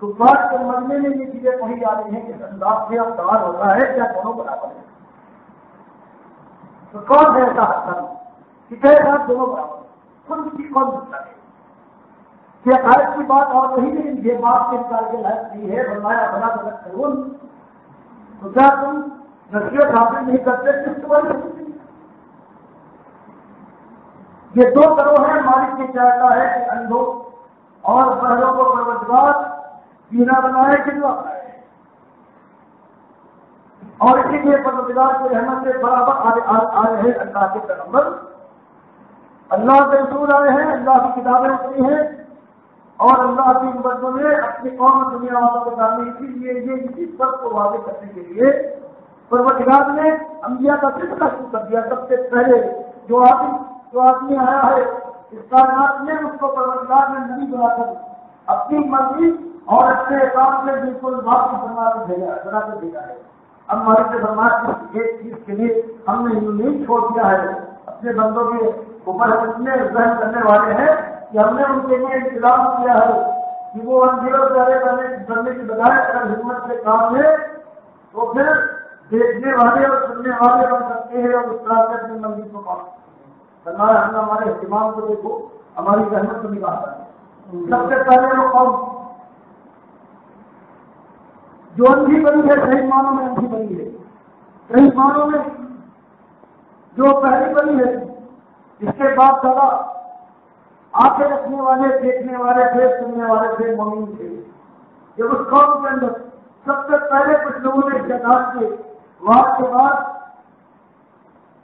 کفار کے مرنے میں یہ چیزیں کہی جا رہی ہیں کہ انداز سے اب سوال ہوتا ہے کیا دونوں برابر ہیں؟ تو کون ہے ایسا حسن کہ کہے گا دونوں برابر خود کی کون سکتا ہے کہ عقائد کی بات اور نہیں لیکن یہ بات کے نکال کے لائق نہیں ہے. فرمایا بنا غلط کروں تو کیا تم نصیحت حاصل نہیں کرتے کس کو بڑی؟ یہ دو گروہ ہیں. مالک یہ چاہتا ہے کہ اندھوں اور بہروں کو پروردگار پینا بنائے کہ جو اور اسی لیے پروردگار کی رحمت سے برابر آئے ہیں اللہ کے پیغمبر، اللہ کے رسول آئے ہیں، اللہ کی کتابیں اتری ہیں، اور اللہ کی مددوں نے اپنی قوم دنیا والوں کو ڈالنے. اسی لیے یہ اسی فرق کو واضح کرنے کے لیے پروردگار نے انبیاء کا سلسلہ شروع کر دیا. سب سے پہلے جو آدمی آیا ہے اس کائنات میں اس کو پروردگار نے نبی بنا کر اپنی مرضی اور اپنے کام سے بالکل واقعی بنا کر بھیجا ہے. اب مالک سے فرمایا ایک چیز کے لیے ہم نے یوں نہیں چھوڑ دیا ہے اپنے بندوں کے اوپر اتنے ذہن کرنے والے ہیں کہ ہم نے ان کے لیے انتظام کیا ہے کہ وہ اندھیروں سے کرنے کی بجائے اگر ہمت سے کام لے تو پھر دیکھنے والے اور سننے والے بن سکتے ہیں اور اس طرح سے اپنی منزل کو پا سکتے ہیں. فرمایا ہم ہمارے اہتمام کو دیکھو، ہماری رحمت کو نکالتا ہے. سب سے پہلے وہ قوم جو اندھی بنی ہے، صحیح معنوں میں اندھی بنی ہے، صحیح معنوں میں جو پہلی بنی ہے اس کے بعد زیادہ آنکھیں رکھنے والے، دیکھنے والے تھے، سننے والے تھے، مومن تھے. جب اس قوم کے اندر سب سے پہلے کچھ لوگوں نے احتجاج کے وہاں کے بعد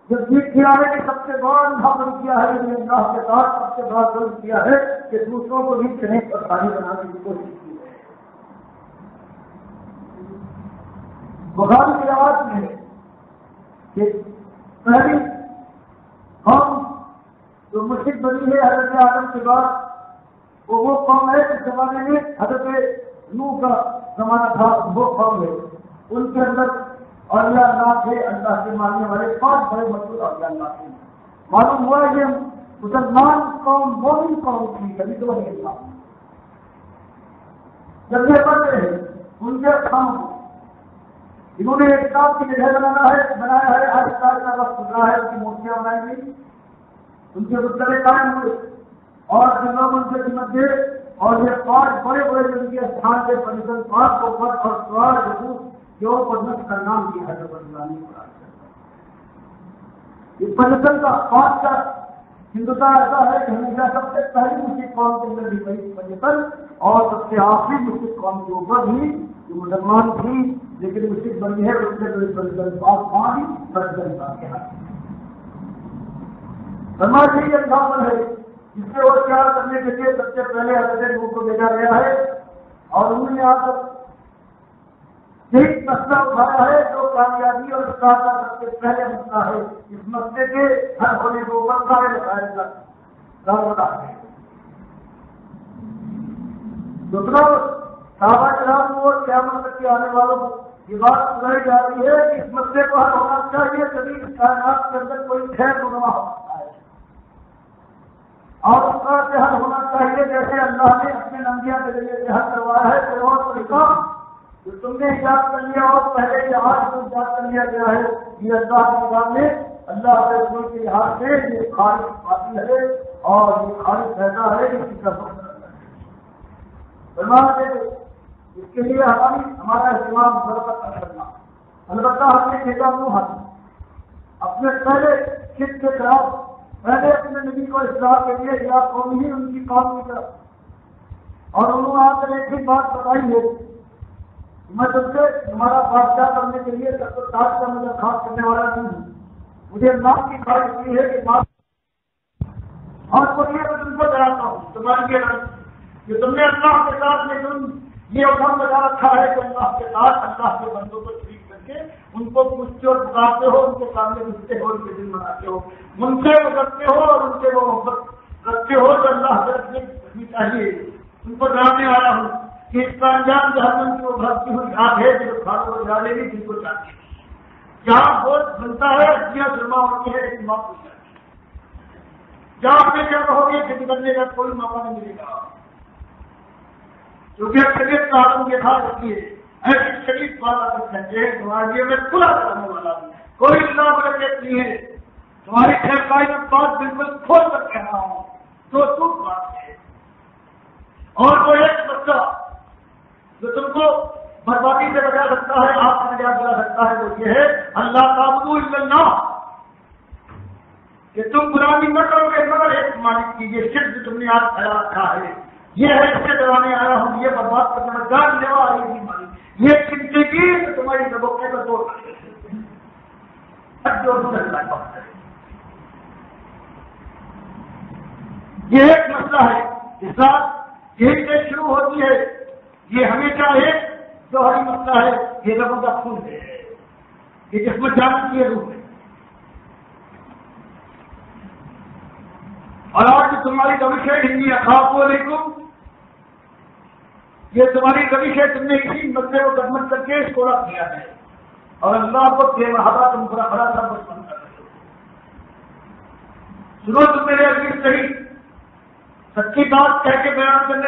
جب دیکھ کیا ہے کہ سب سے بڑا اندھا بن کیا ہے، اللہ کے ساتھ سب سے بڑا ظلم کیا ہے کہ دوسروں کو بھی چنے پر پانی بنانے کی کوشش کی ہے. بخاری کی آواز میں ہے کہ پہلی قوم جو مشرک بنی ہے حضرت آدم کے بعد وہ قوم ہے جس زمانے میں حضرت نوح کا زمانہ تھا. وہ قوم ہے ان کے اندر اولیاء اللہ تھے، اللہ کے ماننے والے 5 بڑے مشہور اولیاء اللہ تھے. معلوم ہوا یہ مسلمان قوم مومن قوم تھی، کبھی تو نہیں تھا. جب یہ بڑھ رہے ہیں ان کے کام انہوں نے ایک کتاب کی جگہ بنایا ہے. آج کا وقت گزرا ہے، ان کی مورتیاں بنائی گئی، ان کے مطلب قائم ہوئے اور جب لوگ ان سے قیمت دے. اور یہ 5 بڑے بڑے ان کے استھان سے پنجن 5 کو پد اور سوار رسول جو پدمت کا نام دیا ہے. یہ پنجن کا 5 کا ہندوستان ایسا ہے کہ ہمیشہ سب سے پہلی مسلم قوم کے اندر بھی پنجن اور سب سے آخری مسلم قوم کے اوپر بھی جو مسلمان تھی لیکن مشرق بنی ہے اس سے پانی برتن کے ہاتھ سماج ہی ایگزامپل ہے جس سے اور پیار کرنے کے لیے سب سے پہلے حضرت نوح کو بھیجا گیا ہے اور انہوں نے آج تک یہی مسئلہ اٹھایا ہے جو کامیابی اور اصلاح کا سب سے پہلے مسئلہ ہے. اس مسئلے کے حل ہونے کے اوپر سارے مسائل کا دعوت ہے. دوسرا صحابہ کرام کو اور قیامت تک کے آنے والوں کو یہ بات سنائی جا رہی ہے کہ اس مسئلے کو حل ہونا چاہیے کبھی کائنات کے اندر کوئی خیر رونما ہوتا ہے اور اس طرح سے حل ہونا چاہیے جیسے اللہ نے اپنے انبیاء کے ذریعے سے حل کروایا ہے. کوئی اور طریقہ جو تم نے ایجاد کر لیا اور پہلے یہ آج کو ایجاد کر لیا گیا ہے یہ اللہ کے کتاب میں اللہ کے رسول کے لحاظ سے یہ خالص باطل ہے اور یہ خالص رہتا ہے اسی کا اس کے لیے ہمارا اہتمام برقرار کرنا. البتہ ہم نے دیکھا وہ اپنے پہلے شرک کے خلاف پہلے اپنے نبی کو اصلاح کے لیے یا قوم ہی ان کی قوم کی طرف اور انہوں نے آ کر ایک ہی بات بتائی ہے میں تم سے تمہارا بادشاہ کرنے کے لیے سب کو تاج کا مجھے خاص کرنے والا نہیں ہوں. مجھے نام کی خواہش یہ ہے کہ بات اور کو یہ میں تم کو ڈراتا ہوں تمہارے لیے کہ تم نے اللہ کے ساتھ میں تم یہ افہام لگا رکھا ہے کہ اللہ کے ساتھ اللہ کے بندوں کو شریک کر کے ان کو پوچھتے اور پکارتے ہو ان کے سامنے گھستے ہو ان کے دل مناتے ہو ان سے کرتے ہو اور ان سے وہ محبت رکھتے ہو جو اللہ سے رکھنی چاہیے. ان کو ڈرانے والا ہوں کہ اس کا انجام جہنم کی وہ بھرتی ہوئی آگ ہے جو کھانوں کو جا لے گی جن کو چاہتی ہے. جہاں بہت بنتا ہے اچھیاں سرما ہوتی ہے ایک موقع ہوتا ہے جہاں اپنے کیا کہو گے کہ نکلنے کا کوئی موقع نہیں ملے گا کیونکہ شریعت کا عالم یہ تھا رکھیے ایسی شریف والا کہتے ہیں تمہارے لیے میں کھلا کرنے والا ہوں کوئی نام رکھت نہیں ہے تمہاری خیر خائی میں بات بالکل کھول کر کہہ رہا ہوں تو سوچ بات ہے. اور وہ ایک بچہ جو تم کو بربادی سے بچا سکتا ہے آپ سے نجات دلا سکتا ہے وہ یہ ہے اللہ تعبدوا الا اللہ کہ تم غلامی نہ کرو گے مگر ایک مالک کی. یہ شرک جو تم نے آج پھیلا رکھا ہے یہ ہے اس سے ڈرانے آیا ہوں یہ برباد کرنے میں جان لیوا آئی نہیں مالک یہ چنتے کی تمہاری دبوکے کا توڑ یہ ایک مسئلہ ہے اس رات یہی سے شروع ہوتی ہے. یہ ہمیشہ ایک جوہری مسئلہ ہے یہ لوگوں کا خون ہے یہ جس میں جان کی روح ہے. اور آج تمہاری روش ہے ہندی اخلاق علیکم یہ تمہاری روش ہے تم نے اسی مسئلے کو قدمت کر کے اس کو رکھ دیا ہے اور اللہ کو بے محبت تم پورا بڑا سب کچھ بند کر رہے ہو. سنو تم میرے عزیز صحیح سچی بات کہہ کے بیان کرنے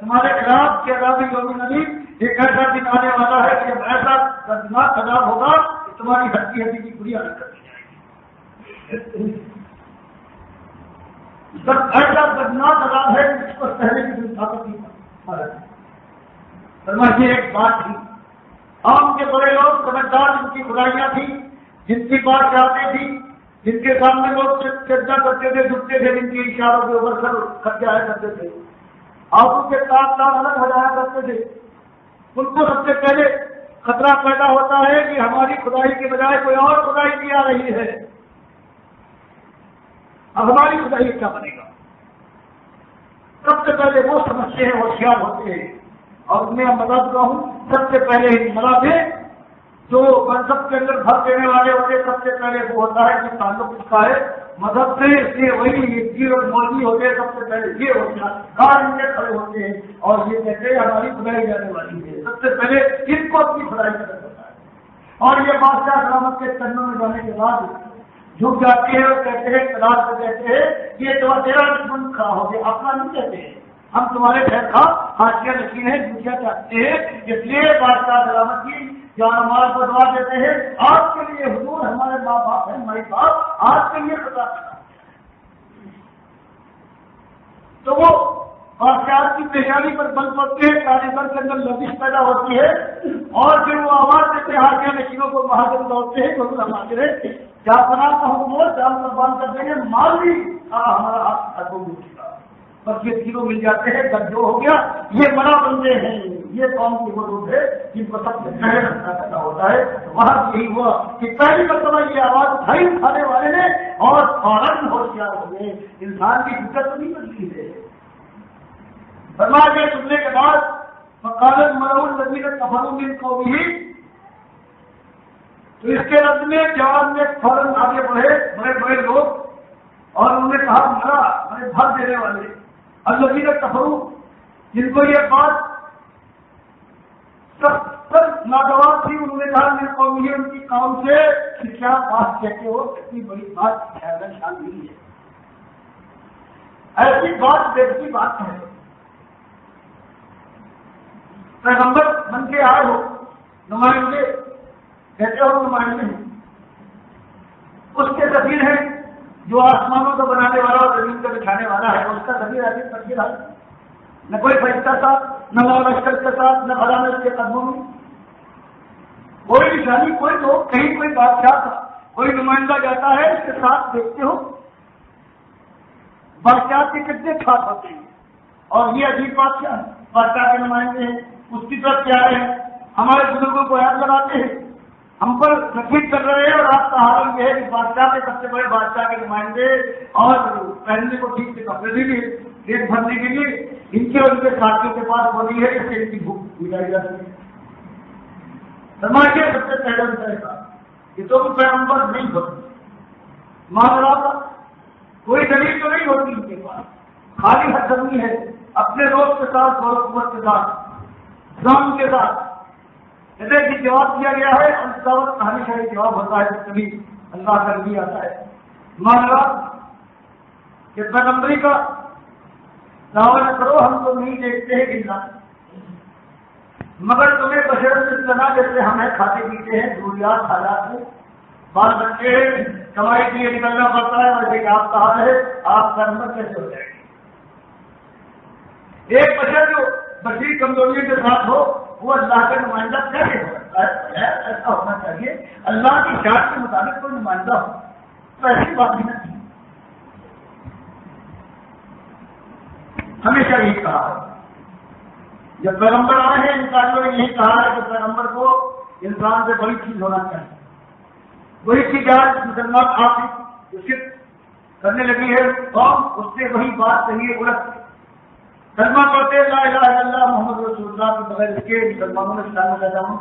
تمہارے خلاف کہ عذاب یوم الدین ایک ایسا دن آنے والا ہے کہ جب ایسا دردناک عذاب ہوگا کہ تمہاری ہڈی ہڈی کی بری حالت کر دی جائے گی. جب ایسا دردناک عذاب ہے جس کو سہنے کی دن طاقت نہیں فرمائیے. ایک بات تھی عام کے بڑے لوگ سمجھدار جن کی خدائیاں تھیں جن کی بات جاتے تھی جن کے سامنے لوگ چرچا کرتے تھے جھکتے تھے جن کی اشاروں کے اوپر سر کٹ جایا کرتے تھے آنکھوں کے تاپ تاپ الگ ہو جایا کرتے تھے ان کو سب سے پہلے خطرہ پیدا ہوتا ہے کہ ہماری خدائی کے بجائے کوئی اور خدائی کی آ رہی ہے اب ہماری خدائی کیا بنے گا. سب سے پہلے وہ سمجھتے ہیں ہوشیار ہوتے ہیں اور میں مدد کا ہوں سب سے پہلے مدد ہے جو مذہب کے اندر بھر دینے والے ہوتے ہیں. سب سے پہلے وہ ہوتا ہے کہ تعلق اس کا ہے مذہب سے اس لیے وہی جیر اور مولوی ہوتے ہیں. سب سے پہلے یہ ہوتا ہے کار ان کے کھڑے ہوتے ہیں اور یہ کہتے ہیں ہماری خدائی جانے والی ہے. سب سے پہلے ان کو اپنی خدائی کا ہوتا ہے اور یہ بادشاہ سلامت کے چرنوں میں جانے کے بعد جھک جاتے ہیں اور کہتے ہیں تلاش سے کہتے ہیں یہ تو تیرا دشمن کھڑا ہو گیا اپنا نہیں کہتے ہیں ہم تمہارے گھر کا حاشیہ نشین ہے دوسرا چاہتے ہیں. اس لیے بادشاہ سلامت کی جان مال کو دعا دیتے ہیں آپ کے لیے حضور ہمارے ماں باپ ہیں ہماری باپ آپ کے لیے خدا کرنا تو وہ بادشاہ کی پیشانی پر بل پڑتے ہیں کاریگر کے اندر لبش پیدا ہوتی ہے اور پھر وہ آواز دیتے ہیں حاشیہ نشینوں کو مہاجر دوڑتے ہیں حضور ہمارے رہے کیا بنا کا حکم ہو جان قربان کر دیں گے مال بھی ہمارا ہاتھ بس یہ تینوں مل جاتے ہیں جب جو ہو گیا یہ بڑا بندے ہیں یہ قوم کی وہ لوگ ہے جن کو سب سے پہلے رکھنا پیدا ہوتا ہے. وہاں یہی ہوا کہ پہلی مرتبہ یہ آواز اٹھائی اٹھانے والے نے اور فوراً ہوشیار ہو گئے. انسان کی فکر تو نہیں بدلی ہے. فرمایا گیا سننے کے بعد فقال الملأ الذين كفروا من قومه، تو اس کے رد میں جواب میں فوراً آگے بڑھے بڑے بڑے لوگ اور انہوں نے کہا مرا بڑے بھر دینے والے الذين كفروا، جن کو یہ بات سب ناگوار تھی، انہوں نے کہا من قومه، ان کی قوم سے کہ کیا بات کہتے ہو، اتنی بڑی بات شاید شان نہیں ہے، ایسی بات دیکھتی بات ہے. پیغمبر بن کے آئے ہو، نمائندے کہتے ہو نمائندے ہیں، اس کے سفیر ہیں جو آسمانوں کو بنانے والا اور زمین کو بچھانے والا ہے، اس کا سفیر ایسے تفصیل ہے. نہ کوئی فرشتہ تھا، نہ لشکر کے ساتھ، نہ خزانہ اس کے قدموں میں، کوئی نشانی، کوئی لوگ کہیں کوئی بادشاہ تھا، کوئی نمائندہ جاتا ہے اس کے ساتھ دیکھتے ہو بادشاہ کے کتنے خاص ہوتے ہیں. اور یہ عجیب بات کیا ہے، بادشاہ کے نمائندے ہیں، اس کی طرف کیا ہے، ہمارے بزرگوں کو یاد لگاتے ہیں، ہم پر تقریر کر رہے ہیں، اور آپ کا حال یہ ہے کہ بادشاہ کے سب سے بڑے بادشاہ کے نمائندے اور پہننے کو ٹھیک سے کپڑے بھی پیٹ بھرنے کے لیے ان کے اور ان کے ساتھیوں کے پاس بولی ہے، اس سے ان کی بھوک ملائی جاتی ہے. سماجی سب سے پہلے کا یہ تو پیغمبر نہیں ہوتی، معاملہ کا کوئی دلیل تو نہیں ہوتی ان کے پاس، خالی حد زمین ہے اپنے روز کے ساتھ اور حکومت کے ساتھ اسلام کے ساتھ. کہ جواب دیا گیا ہے اور اس کا وقت ہمیشہ یہ جواب ہوتا ہے جب کبھی اللہ کا نبی آتا ہے. معاملہ کہ پیغمبری کا دعویٰ نہ کرو، ہم تو نہیں دیکھتے ہیں اللہ، مگر تمہیں بشر سے لگا جیسے ہمیں کھاتے پیتے ہیں، ضروریات حالات میں بال بچے کمائی کے لیے نکلنا پڑتا ہے، ویسے کہ آپ کا حال ہے، آپ کا نمبر کیسے ہو جائے گا. ایک بشر جو بشری کمزوریوں کے ساتھ ہو وہ اللہ کا نمائندہ کیسے ہو سکتا ہے؟ ایسا ہونا چاہیے اللہ کی شان کے مطابق کوئی نمائندہ ہو، تو ایسی بات نہیں تھی. ہمیشہ یہی کہا ہے جب پیغمبر آئے ہیں، انسانوں نے یہی کہا ہے کہ پیغمبر کو انسان سے بڑی چیز ہونا چاہیے. وہی چیز آج مسلمان آپ جو شرک کرنے لگی ہے قوم، اس سے وہی بات کہی ہے الٹ. کلمہ پڑھتے لا الہ الا اللہ محمد رسول اللہ کے بغیر اس کے مسلمانوں نے اسلام میں پیدا ہوں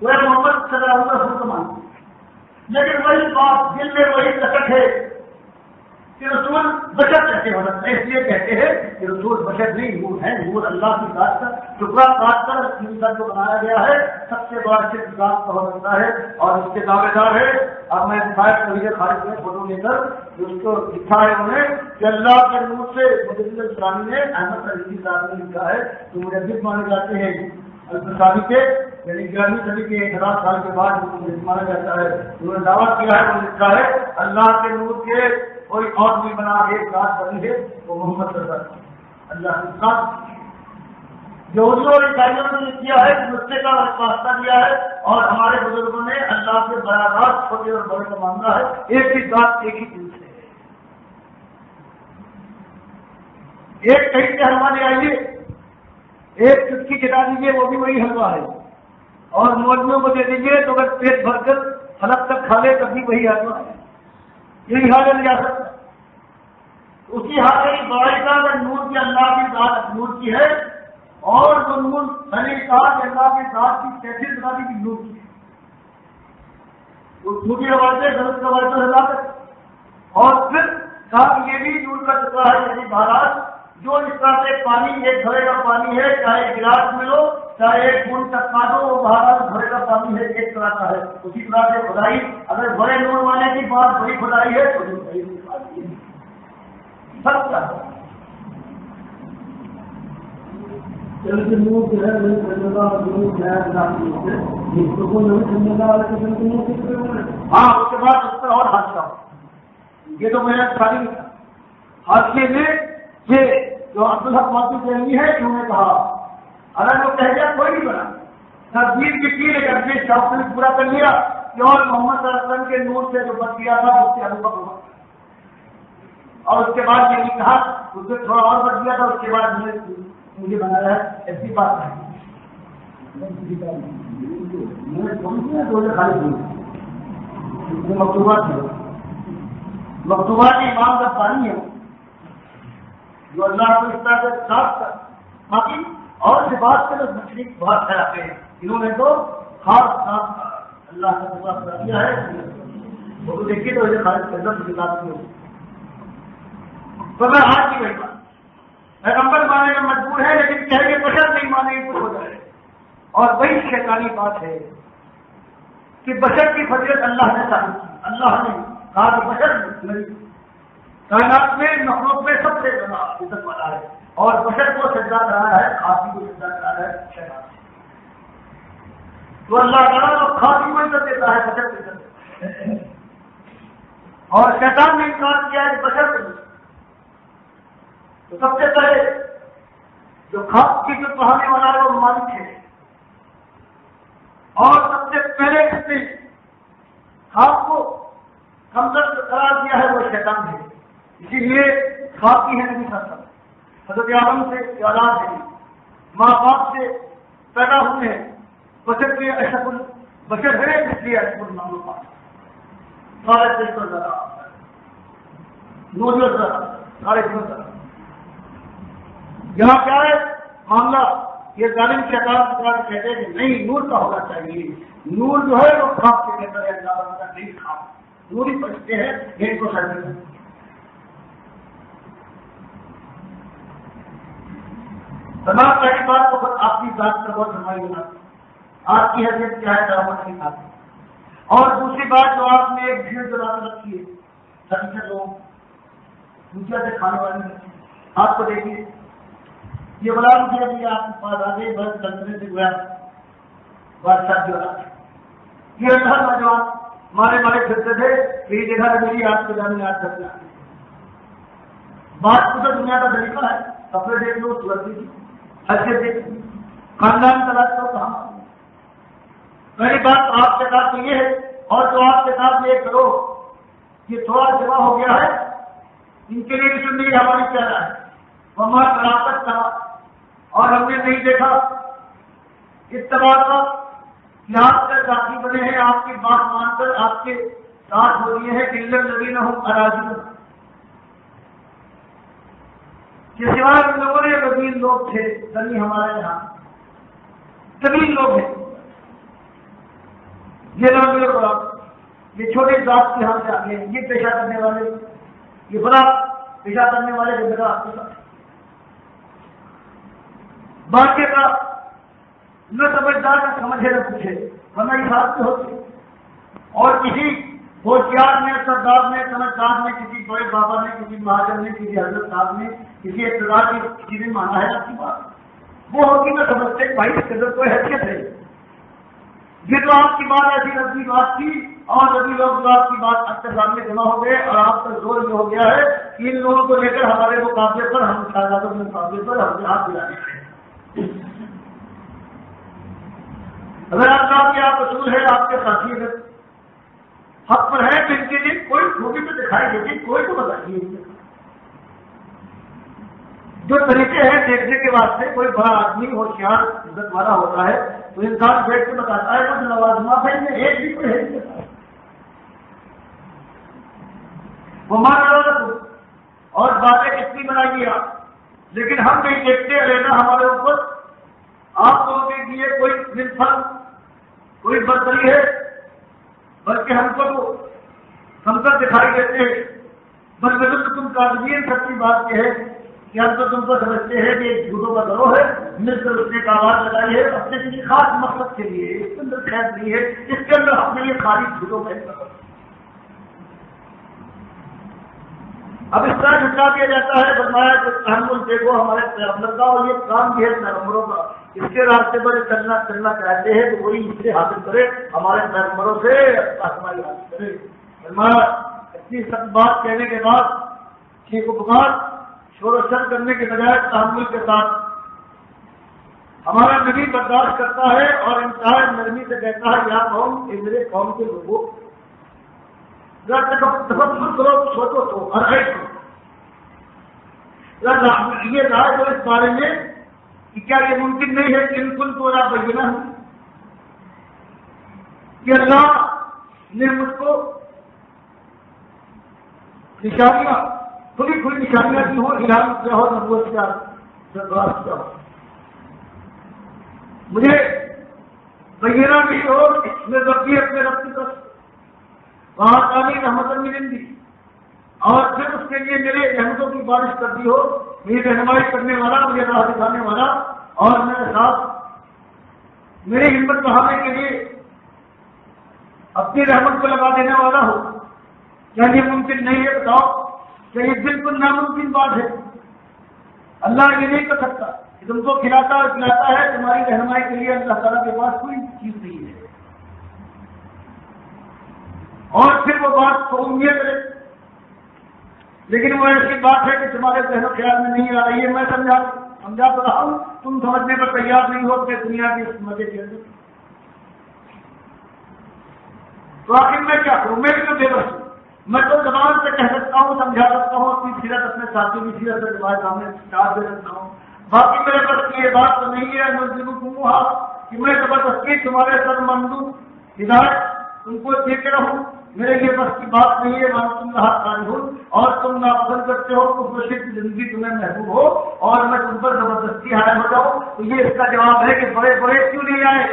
وہ محمد صلی اللہ علیہ وسلم کو مانتے، لیکن وہی بات دل میں وہی لچک ہے کہ رسول بشر کیسے ہو سکتا ہے. اس لیے کہتے ہیں کہ رسول بشر نہیں، نور ہے، نور اللہ کی ذات کا ٹکڑا کاٹ کر انسان کو بنایا گیا ہے. سب سے بڑا صرف ذات کا ہو سکتا ہے اور اس کے دعوے دار ہے. اب میں شاید کبھی خارج میں فوٹو لے کر اس کو لکھا ہے انہوں نے کہ اللہ کے نور سے مجدد الاسلامی نے احمد علی صاحب نے لکھا ہے تو مجدد مانے جاتے ہیں الاسلامی کے، یعنی 11ویں صدی کے 1000 سال کے بعد مجدد مانا جاتا ہے. انہوں نے دعویٰ کیا ہے، انہوں نے لکھا ہے اللہ کے نور کے کوئی اور نہیں بنا، ایک ذات بنی ہے وہ محمد صلی اللہ علیہ وسلم اللہ کے ساتھ. یہودیوں اور عیسائیوں نے یہ کیا ہے کہ نسخے کا واسطہ دیا ہے، اور ہمارے بزرگوں نے اللہ سے براہ راست چھوٹے اور بڑے کا مانگا ہے، ایک ہی ذات ایک ہی دل سے ہے. ایک کہیں سے حلوہ لے آئیے، ایک چٹکی چٹا دیجیے وہ بھی وہی حلوہ ہے، اور مولویوں کو دے دیجیے تو اگر پیٹ بھر کر حلق تک کھا لے تب بھی وہی حلوہ ہے. یہی حال ہے جا سکتا اسی حال ہے بڑائی کا اگر نور کی اللہ کی ذات نور کی ہے، اور وہ نور بنی کہا کہ اللہ کی ذات کی کیسی بتا دی کہ نور کی ہے، جھوٹی روایتیں غلط روایتوں سے لا کر، اور پھر کہا کہ یہ بھی نور کا ٹکڑا ہے، یعنی بہارات جو اس طرح سے پانی ایک گھڑے کا پانی ہے، چاہے گلاس میں لو چاہے ایک بوند چکا دو، وہ بہارات گھڑے کا پانی ہے، ایک طرح کا ہے. اسی طرح سے خدائی اگر بڑے نور والے کی بات بڑی خدائی ہے تو سب کیا ہے. ہاں اس کے بعد اس پر اور حادثہ ہو. یہ تو میرا خالی حادثے میں یہ جو عبدالحق ماضی جہنی ہے انہوں نے کہا اگر وہ کہہ دیا کوئی نہیں بنا تصویر کی کی لیکن اپنے شوق نے پورا کر لیا کہ اور محمد صلی اللہ علیہ وسلم کے نور سے جو بچ گیا تھا اس سے انوبھو ہوا، اور اس کے بعد یہ نہیں کہا اس سے تھوڑا اور بچ گیا تھا، اس کے بعد مجھے بنایا ہے. ایسی بات نہیں. مکتوبات ایمان کا پانی ہے جو اللہ کو اس طرح سے صاف کر، باقی اور سے بات کے لوگ مچھلی بہت خیراتے ہیں، انہوں نے تو خاص صاف اللہ کا دعا کرا دیا ہے، وہ تو دیکھیے تو خارج کے اندر کتاب کی ہوگی۔ تو میں آج کی وہی بات پیغمبر ماننے میں مجبور ہے، لیکن کہہ کے بشر نہیں مانے گی کچھ ہو جائے، اور وہی شیطانی بات ہے کہ بشر کی فضیلت اللہ نے ثابت کی، اللہ نے کہا کہ بشر نہیں کائنات میں مخلوق میں سب سے زیادہ عزت والا ہے، اور بشر کو سجدہ کرایا ہے، کھاسی کو سجدہ کرایا ہے شیطان سے، تو اللہ تعالیٰ تو کھاسی کو عزت دیتا ہے، بشر کو عزت دیتا ہے، اور شیطان نے انکار کیا ہے کہ بشر کو نہیں۔ تو سب سے پہلے جو خواب کی جو کہانی والا ہے وہ مالک ہے، اور سب سے پہلے اس نے خواب کو کمزور قرار دیا ہے وہ شیطان ہے، اسی لیے خواب کی ہے نبی صلی اللہ علیہ وسلم حضرت آدم سے اولاد ہے، ماں باپ سے پیدا ہوئے ہیں، بشر کے اشرف البشر ہے، اس لیے اشرف المخلوقات سارے دل کو ذرا نور ذرا سارے دل ذرا یہاں کیا ہے معاملہ، یہ ظالم شیطان کی طرح کہتے ہیں کہ نہیں نور کا ہونا چاہیے، نور جو ہے وہ خواب کے کہتا ہے اللہ کا نہیں خواب نوری پڑھتے ہیں یہ کو سر تمام پہلی بات کو آپ کی ذات کا بہت فرمائی ہونا، آپ کی حیثیت کیا ہے درامت نہیں کھاتے، اور دوسری بات جو آپ نے ایک بھیڑ جلا کر رکھی ہے سبھی سے لوگ دوسرے سے کھانے والی آپ کو دیکھیے یہ بلا مجھے ابھی آپ کے پاس آگے بس چلنے سے گیا بادشاہ جو یہ اٹھا نوجوان مارے مارے پھرتے تھے، یہی جگہ میری آپ کے جانے یاد کرنا بات کو تو دنیا کا طریقہ ہے، کپڑے دیکھ لو سورت کی حیثیت دیکھ لو خاندان تلاش کرو کہاں۔ پہلی بات آپ کے ساتھ یہ ہے، اور جو آپ کے ساتھ یہ کرو یہ تھوڑا جمع ہو گیا ہے، ان کے لیے بھی سننے ہماری کیا رہا ہے وہ ہمارا فراست تھا، اور ہم نے نہیں دیکھا اتباع کا کہ آپ کے ساتھی بنے ہیں، آپ کی بات مان کر آپ کے ساتھ ہو رہی ہے کہ نبی ہوں اراضی کے سوائے ان لوگوں نے زمین لوگ تھے، زمین ہمارے یہاں زمین لوگ ہیں، یہ لوگ یہ چھوٹے ذات کے ہم سے آگے ہیں، یہ پیشہ کرنے والے یہ بڑا پیشہ کرنے والے جو میرا آپ کے ساتھ باقی کا نہ سمجھدار نہ سمجھے نہ پوچھے ورنہ یہ بات سے ہوتی، اور کسی ہوشیار نے سردار نے سمجھدار نے کسی بڑے بابا نے کسی مہاجر نے کسی حضرت صاحب نے کسی اقتدار کی کسی نے مانا ہے آپ کی بات وہ ہوگی نہ سمجھتے بھائی اس کے اندر کوئی حیثیت ہے، یہ تو آپ کی بات ایسی ربی بات تھی، اور ربی لوگ جو آپ کی بات آپ کے سامنے جمع ہو گئے، اور آپ کا زور یہ ہو گیا ہے کہ ان لوگوں کو لے کر ہمارے مقابلے پر ہم شہزادوں کے مقابلے پر ہم ہاتھ دلانے ہیں۔ اگر آپ کا کہ آپ اصول ہے آپ کے ساتھی اگر حق پر ہے تو ان کے لیے کوئی خوبی تو دکھائی دیتی، کوئی تو بتائیے جو طریقے ہیں دیکھنے کے واسطے، کوئی بڑا آدمی ہوشیار عزت والا ہوتا ہے تو انسان بیٹھ کے بتاتا ہے کچھ لوازمہ ہے میں ایک بھی کوئی ہے وہ مان رہا اور باتیں کتنی بنائیے آپ، لیکن ہم نہیں دیکھتے رہنا ہمارے اوپر آپ لوگوں کے لیے کوئی ملفل کوئی برتری ہے، بلکہ ہم کو تو کمتر دکھائی دیتے ہیں، بلکہ تم کاغذین سچی بات یہ ہے کہ ہم تو تم کو سمجھتے ہیں کہ ایک جھوٹوں کا گروہ ہے، مل کر اس نے ایک آواز لگائی ہے اپنے کسی خاص مقصد کے لیے، اس کے اندر خیر نہیں ہے، اس کے اندر اپنے لیے خالی جھوٹوں کا اب اس طرح جھٹلا دیا جاتا ہے، فرمایا کہ تحمل دیکھو ہمارے پیغمبر کا، اور یہ کام بھی ہے پیغمبروں کا، اس کے راستے پر چلنا چاہتے ہیں تو وہی اس سے حاصل کرے، ہمارے پیغمبروں سے آسمائی حاصل کرے۔ فرمایا اتنی سخت بات کہنے کے بعد چیخ و پکار شور و شر کرنے کے بجائے تحمل کے ساتھ ہمارا نبی برداشت کرتا ہے اور انتہائی نرمی سے کہتا ہے یا قوم کہ میرے قوم کے لوگوں تفکر کرو سوچو تو اور یہ رائے جو اس بارے میں کہ کیا یہ ممکن نہیں ہے کہ بالکل تو بینہ کہ اللہ نے مجھ کو نشانیاں کھلی کھلی نشانیاں دی ہو، الہام کیا ہو، نبوت کیا ہو، مجھے بینہ بھی ہو، میں ربی اپنے رب کی طرف وہاں تعلیم رحمت ملندی، اور پھر اس کے لیے میرے رحمتوں کی بارش کر دی ہو، میری رہنمائی کرنے والا، مجھے راہ دکھانے والا، اور میرے ساتھ میری ہمت بڑھانے کے لیے اپنی رحمت کو لگا دینے والا ہو. کیا یہ ممکن نہیں ہے؟ بتاؤ. کیا یہ بالکل ناممکن بات ہے؟ اللہ یہ نہیں کر سکتا کہ تم کو کھلاتا اور پلاتا ہے، تمہاری رہنمائی کے لیے اللہ تعالیٰ کے پاس کوئی چیز نہیں ہے. اور پھر وہ بات تو امید کرے، لیکن وہ ایسی بات ہے کہ تمہارے ذہن و خیال میں نہیں آ رہی ہے. میں سمجھا تو رہا ہوں، تم سمجھنے پر تیار نہیں ہو کہ دنیا کی اس مزے کے اندر. تو آخر میں کیا کروں؟ میں بھی تو بے بس ہوں. میں تو زبان سے کہہ سکتا ہوں، سمجھا سکتا ہوں، اپنی سیرت اپنے ساتھی کی سیرت سے تمہارے سامنے چار دے سکتا ہوں. باقی میرے پاس یہ بات تو نہیں ہے کہ میں زبردستی تمہارے سر مندو ہدایت تم کو دے کے رہوں. میرے یہ بس کی بات نہیں ہے. تم رہا خالی ہو اور تم ناپسند کرتے ہو، تو کوشش کی زندگی تمہیں محبوب ہو اور میں تم پر زبردستی حائل ہو جاؤں. تو یہ اس کا جواب ہے کہ بڑے بڑے کیوں نہیں آئے؟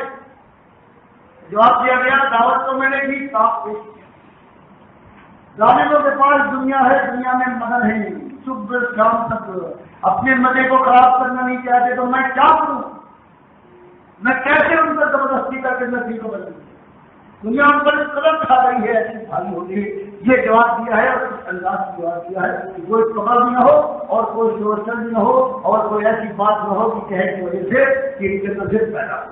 جواب دیا گیا، دعوت تو میں نے بھی صاف پیش کیا. ظالموں کے پاس دنیا ہے، دنیا میں مدد ہے، صبح شام تک اپنے مزے کو خراب کرنا نہیں چاہتے، تو میں کیا کروں؟ میں کیسے ان پر زبردستی کر کے نصیب کو بدلوں؟ دنیا ان پر قدم کھا رہی ہے، ایسی خالی ہو گئی. یہ جواب دیا ہے اور اس انداز سے جواب دیا ہے کہ کوئی خبر بھی نہ ہو اور کوئی شور شر بھی نہ ہو اور کوئی ایسی بات نہ ہو کہ کہے کی وجہ سے کہ ان کے اندر ضد پیدا ہو.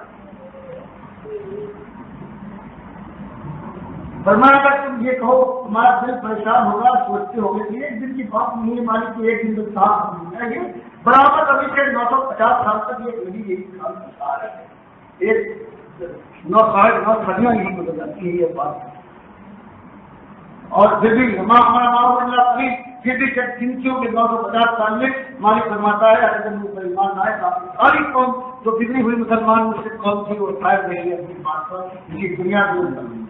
فرمایا اگر تم یہ کہو تمہارا دل پریشان ہوگا، سوچتے ہوگے کہ ایک دن کی بات نہیں ہے مالک کی، ایک دن تو صاف نہیں ہے. یہ برابر ابھی سے 950 سال تک یہ کبھی یہی کام کرتا ہے. ایک 9 صدیاں یہی بدل جاتی ہے یہ بات. اور پھر بھی ہمارا پھر بھی گنتیوں کے 950 سال میں مالک فرماتا ہے اگر تم پر ایمان آئے تو ساری قوم جو بگڑی ہوئی مسلمان مسلم قوم تھی وہ قائم رہی ہے اپنی بات پر، یہ دنیا دور کر رہی ہے.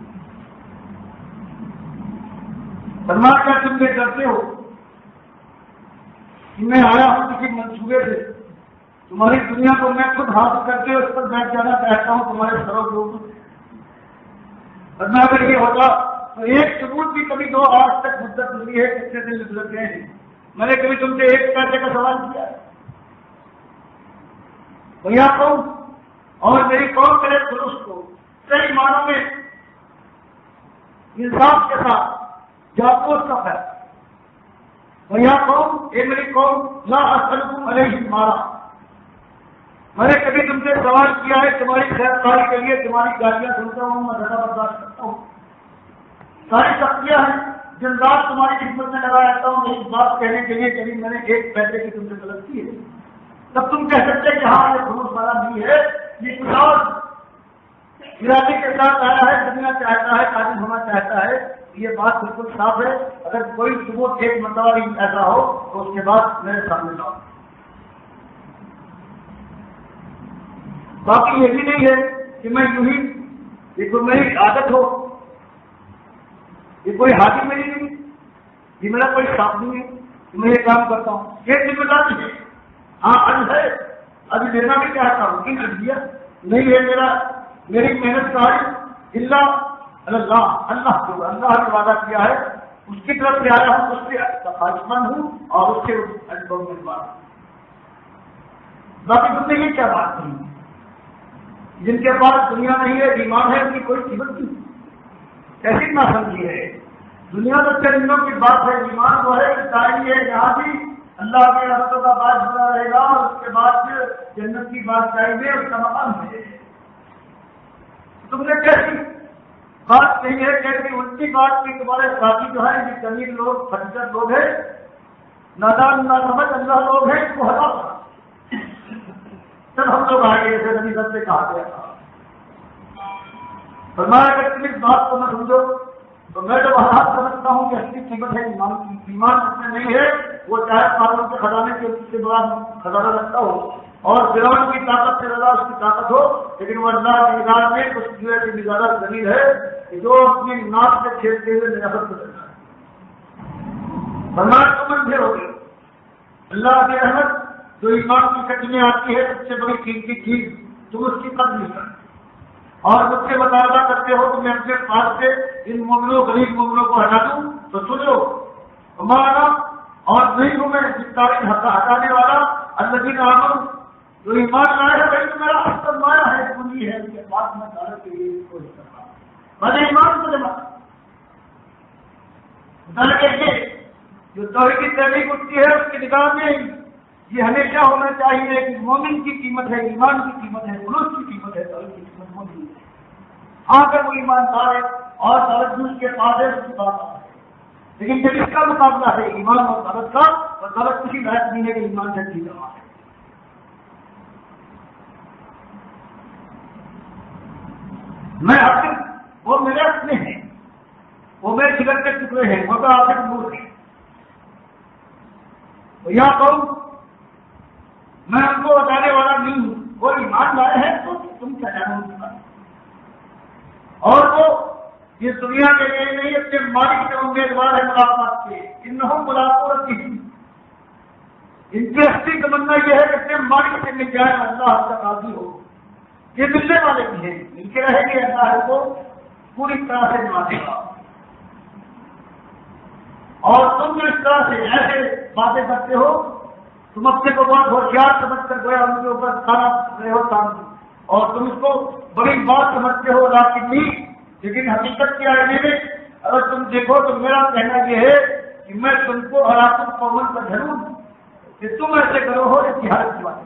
فرما کیا تم یہ کرتے ہو کہ میں آیا ہوں کسی منصوبے سے، تمہاری دنیا کو میں خود حاصل کر کے اس پر بیٹھ جانا چاہتا ہوں تمہارے سروں کے اوپر. ورنہ اگر یہ ہوتا تو ایک ثبوت بھی کبھی 2 آج تک مدت ملی ہے، کتنے دن گزر گئے ہیں. میں نے کبھی تم سے ایک پیسے کا سوال کیا ہے؟ بھیا قوم اور میری قوم کرے درست کو صحیح معنوں میں انصاف کے ساتھ جاپوس کا ہے. بھیا قوم اے میری قوم لا اسألکم علیہ مارا، میں نے کبھی تم سے سوال کیا ہے تمہاری خیر خواہی کے لیے، تمہاری گالیاں سنتا ہوں، میں دھکا برداشت کرتا ہوں. ساری سختیاں ہیں، دن رات تمہاری خدمت میں لگا رہتا ہوں، ایک بات کہنے کے لیے کبھی میں نے ایک پیسے کی تم سے طلب کی ہے. تب تم کہہ سکتے کہ ہاں یہ خلوص والا نہیں ہے، یہ کچھ اور ارادے کے ساتھ آیا ہے، دنیا چاہتا ہے، قابل ہونا چاہتا ہے. یہ بات بالکل صاف ہے. اگر کوئی ثبوت ایک مرتبہ بھی ایسا ہو تو اس کے بعد میرے سامنے لاؤ. باقی یہ بھی نہیں ہے کہ میں یوں ہی یہ کوئی میری عادت ہو، یہ کوئی حاجی میری نہیں، یہ میرا کوئی صاف نہیں ہے کہ میں یہ کام کرتا ہوں. یہ ذمہ داری ہے. ہاں اب ہے، ابھی لینا بھی چاہتا ہوں کہ دیا نہیں ہے میری محنت کاری اللہ نے وعدہ کیا ہے، اس کی طرف سے آیا ہوں، اس سے خواہش مند ہوں اور اس کے انبھو میں بات. باقی تم نے یہ کیا بات کہی؟ جن کے پاس دنیا نہیں ہے، ایمان ہے، ان کی کوئی قیمت نہیں. کیسی نہ سمجھی ہے؟ دنیا تو چرندوں کی بات ہے، ایمان وہ ہے کہ دائمی ہے، یہاں بھی اللہ کے رحمتوں کا باعث بنا رہے گا اور اس کے بعد پھر جنت کی بات چاہیے، اس کا مقام ہے. تم نے کیسی بات کہی ہے، کیسی الٹی بات کی. تمہارے ساتھی جو ہے یہ جمیل لوگ، فنجر لوگ ہیں، نادان نہ سمجھ اللہ لوگ ہیں، اس کو ہٹا سب ہم لوگ آئے جیسے نبی سب سے کہا گیا تھا. فرمایا اگر تم اس بات کو نہ سمجھو تو میں جو حالات سمجھتا ہوں کہ اصلی قیمت ہے ایمان کی. ایمان اس میں نہیں ہے، وہ چاہے پاگلوں کے خزانے کے بڑا خزانہ رکھتا ہو، اور فرعون کی طاقت سے زیادہ اس کی طاقت ہو، لیکن وہ اللہ کی نگاہ میں اس کی وجہ سے بھی زیادہ ذلیل ہے کہ جو اپنی ناک سے چھیڑتے ہوئے نجاست کو کرتا ہے۔ فرمایا تم اندھے ہو گئے۔ اللہ کی رحمت جو ایمان کی شکل میں آتی ہے سب سے بڑی قیمتی چیز، تم اس کی قدر نہیں کرتے اور مجھ سے مطالبہ کرتے ہو کہ میں اپنے پاس سے ان مومنوں غریب مومنوں کو ہٹا دوں، تو سن لو ہمارا اور نہیں ہوں میں تاریخ ہٹانے والا الذین آمنوا، جو ایمان لائے ہے بھائی تو میرا اصل مایا ہے، پونجی ہے، اس کے پاس میں دولت کے لیے کوشش کر رہا ہوں، میں ایمان کو جمع یہ جو توحید کی تحریک اٹھتی ہے اس کی نگاہ میں یہ ہمیشہ ہونا چاہیے کہ مومن کی قیمت ہے، ایمان کی قیمت ہے، خلوص کی قیمت ہے، توحید کی قیمت مومن ہے۔ اگر وہ ایماندار ہے اور توجہ اس کے پاس ہے اس کی بات ہے، لیکن جب اس کا مقابلہ ہے ایمان اور غلط کا، تو غلط کسی لائق نہیں ہے کہ ایمان سے ٹھیک ہے۔ میں حقیقت وہ میرے اپنے ہیں، وہ میرے جگر کے ٹکڑے ہیں، وہ تو آپ کے نور ہیں۔ یا کہوں میں ان کو بتانے والا نہیں ہوں، وہ ایمان لائے ہیں تو تم کیا جانو ان کا، اور وہ یہ دنیا کے لیے نہیں اپنے مالک کے امیدوار ہے ملاقات کے، انہوں ملاقات ربہم، ان کی اصلی تمنا یہ ہے کہ اپنے مالک سے مل جائے، اللہ کا راضی ہو، یہ ملنے والے بھی ہیں، مل کے رہیں گے، اللہ کو پوری طرح سے نوازے گا۔ اور تم جو اس طرح سے ایسے باتیں کرتے ہو، تم اپنے کو بہت ہوشیار سمجھ کر گویا ان کے اوپر کھانا رہے ہو کام، اور تم اس کو بڑی بات سمجھتے ہو لیکن حقیقت کے آئینے میں اگر تم دیکھو تو میرا کہنا یہ ہے کہ میں تم کو ہلاکت قومن پر دھروں کہ تم ایسے کرو ہو اتحاد کی بات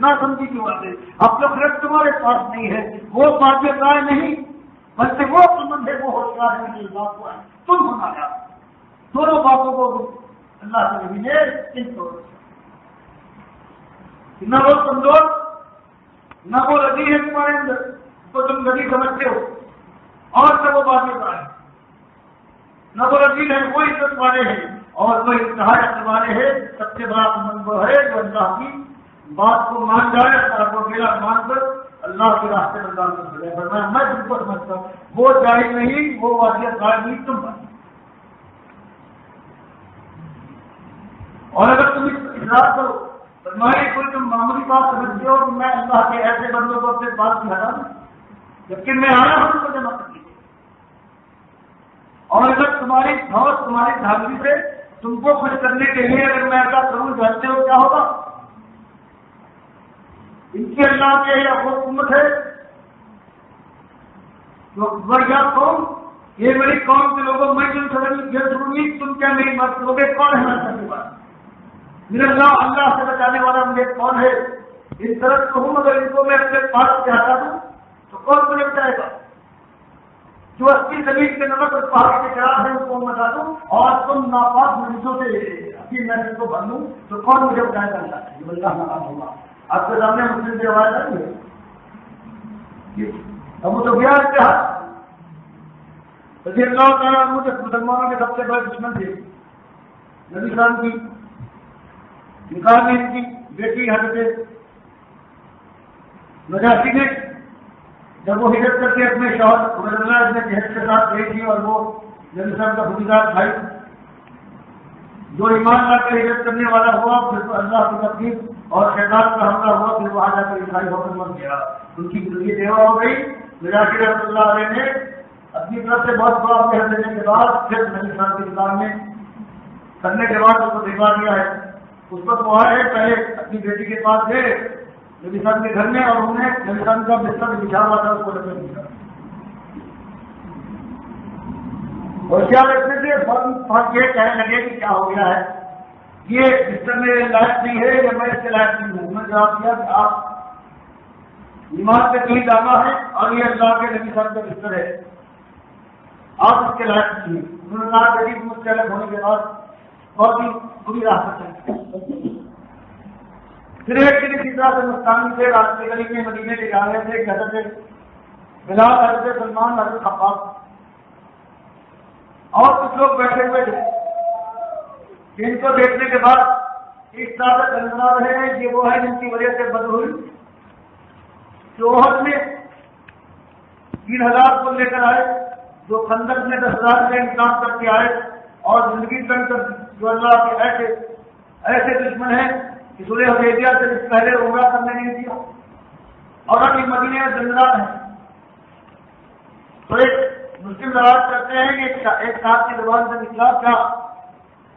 نہ سمجھی کی بات ہے، اب تو خرید تمہارے پاس نہیں ہے، وہ باتیں رائے نہیں بلکہ وہ سمجھ ہے، وہ ہوشیار ہے کہ بات کو ہے تم سنا دونوں باتوں کو اللہ کے نبی نے ان کو نہ وہ کمزور نہ وہ لگی ہے تمہارے اندر تو تم لگی سمجھتے ہو، اور سب وہ باتیں کرائے نہ وہ لگی ہے، وہ عزت والے ہیں اور وہ اتحاد والے ہیں۔ سب سے بڑا کمند وہ ہے جو اللہ کی بات کو مان جائے اور وہ میرا مان کر اللہ کے راستے میں اللہ کو بھجائے۔ میں تم کو سمجھتا ہوں وہ جاہل نہیں، وہ واضح قائم نہیں، تم بن۔ اور اگر تم اس اجلاس کو فرمائے کوئی تم معمولی بات سمجھتے ہو کہ میں اللہ کے ایسے بندوں کو اپنے بات کی ہٹا دوں، جبکہ میں آیا ہوں کو جمع کر دیجیے، اور اگر تمہاری دھوس تمہاری دھاگی سے تم کو خوش کرنے کے لیے اگر میں ایسا کروں جانتے ہو کیا ہوگا؟ ان کی اللہ کے یا حکومت ہے یا قوم، یہ میری قوم کے لوگوں میں جن سمجھ تم کیا میری مدد کرو گے؟ کون ہے میرے پاس؟ میرا اللہ سے بچانے والا مجھے کون ہے؟ اس طرح تو ہوں، اگر ان کو میں اپنے پاس سے ہٹا دوں تو کون مجھے بچائے گا؟ جو 80 زمین کے نمک اور پہاڑ کے خلاف ہے ان کو بتا دوں اور تم ناپاک مریضوں سے اپنی محنت کو بھر لوں تو کون مجھے بچائے گا؟ اللہ ناکام ہوگا۔ آپ کے سامنے مسلم کی آواز آئی ہے، اب وہ تو گیا اتحاد رضی اللہ تعالیٰ عنہ کے مسلمانوں کے سب سے بڑے دشمن تھے، نبی صاحب کی نکاح میں ان کی بیٹی حضرت نجاشی نے جب وہ ہجرت کر کے اپنے شوہر عبید اللہ ابن جہش کے ساتھ گئی تھی، اور وہ نبی صاحب کا خوددار بھائی جو ایمان لا کر ہجرت کرنے والا ہوا، پھر اللہ کی تقدیر اور شیطان کا حملہ ہوا، پھر وہاں جا کر عیسائی ہو کر مر گیا، ان کی زندگی دیوا ہو گئی۔ نجاشی رحمۃ اللہ علیہ نے اپنی طرف سے بہت بڑا محنت دینے کے بعد پھر نبی صاحب کی نکاح میں کرنے کے بعد اس کو دکھا دیا ہے۔ اس وقت وہ آئے پہلے اپنی بیٹی کے پاس گئے نبی صاحب کے گھر میں، اور انہوں نے نبی صاحب کا بستر بچھا ہوا تھا اس کو لگنے دیا، اور کیا رکھنے سے یہ کہنے لگے کہ کیا ہو گیا ہے، یہ بستر میرے لائق نہیں ہے یا میں اس کے لائق نہیں ہوں۔ میں جواب دیا کہ آپ ایمان پہ کہیں دانا ہے اور یہ اللہ کے نبی صاحب کا بستر ہے، آپ اس کے لائق نہیں ہیں۔ انہوں نے کہا کہ مجھ سے الگ ہونے کے بعد بہت ہی بری راہ پر چلے۔ پھر ایک دن اسی طرح سے مستانی تھے، راستے گلی میں مدینے کے جا رہے تھے، حضرت بلال، حضرت سلمان، حضرت خباب اور کچھ لوگ بیٹھے ہوئے تھے، ان کو دیکھنے کے بعد اس طرح سے بنا رہے ہیں یہ وہ ہے جن کی وجہ سے بدل ہوئی جو عہد میں 3000 کو لے کر آئے، جو خندق میں 10,000 کا انتظام کر کے آئے اور زندگی تنگ کر جو اللہ کے ایسے دشمن ہیں کہ صلح حدیبیہ سے اس پہلے عمرہ کرنے نہیں دیا اور ابھی مدینے میں زندہ ہیں۔ تو ایک مسلم روایت کرتے ہیں کہ ایک صاحب کی زبان سے نکلا کیا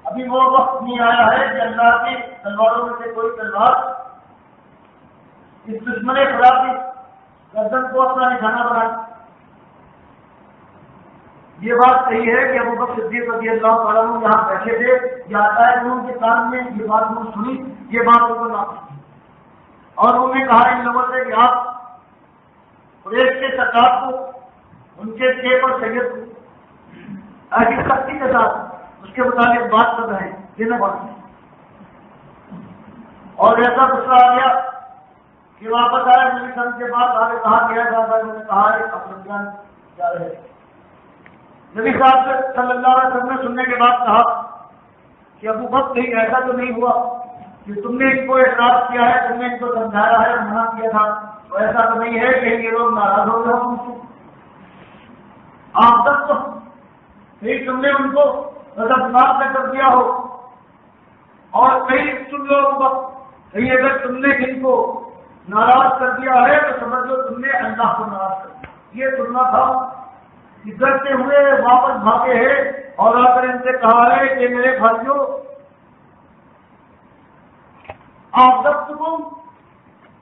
ابھی وہ وقت نہیں آیا ہے کہ اللہ کی تلواروں میں سے کوئی تلوار اس دشمن خدا کی گردن کو اپنا نشانہ بنائے۔ یہ بات صحیح ہے کہ ابو بکر صدیق رضی اللہ تعالیٰ عنہ یہاں بیٹھے تھے، یا ان کے کان میں یہ بات انہوں نے سنی، یہ بات ان کو نہ اور انہوں نے کہا ان لوگوں سے کہ آپ قریش کے سردار کو ان کے شیخ اور سید کو ایسی سختی کے ساتھ اس کے متعلق بات کر رہے ہیں یہ نہ بات اور ایسا غصہ آ گیا کہ واپس آئے میری سن کے بعد آگے کہا گیا انہوں نے کہا ہے افغان جا رہے نبی صاحب سے صلی اللہ علیہ وسلم نے سننے کے بعد کہا کہ ابو بکر کہیں ایسا تو نہیں ہوا کہ تم نے ان کو اعتراض کیا ہے، تم نے ان کو سمجھایا ہے، منع کیا تھا، تو ایسا تو نہیں ہے کہ یہ لوگ ناراض ہو گئے ہوں ان سے آپ تک تو کہیں تم نے ان کو غضبناک نہ کر دیا ہو اور کہیں تم لوگ کہیں اگر تم نے ان کو ناراض کر دیا ہے تو سمجھ لو تم نے اللہ کو ناراض کر دیا۔ یہ سننا تھا کہ ڈرتے ہوئے واپس بھاگے ہیں اور آ کر ان سے کہا ہے کہ میرے بھائیوں آپ سب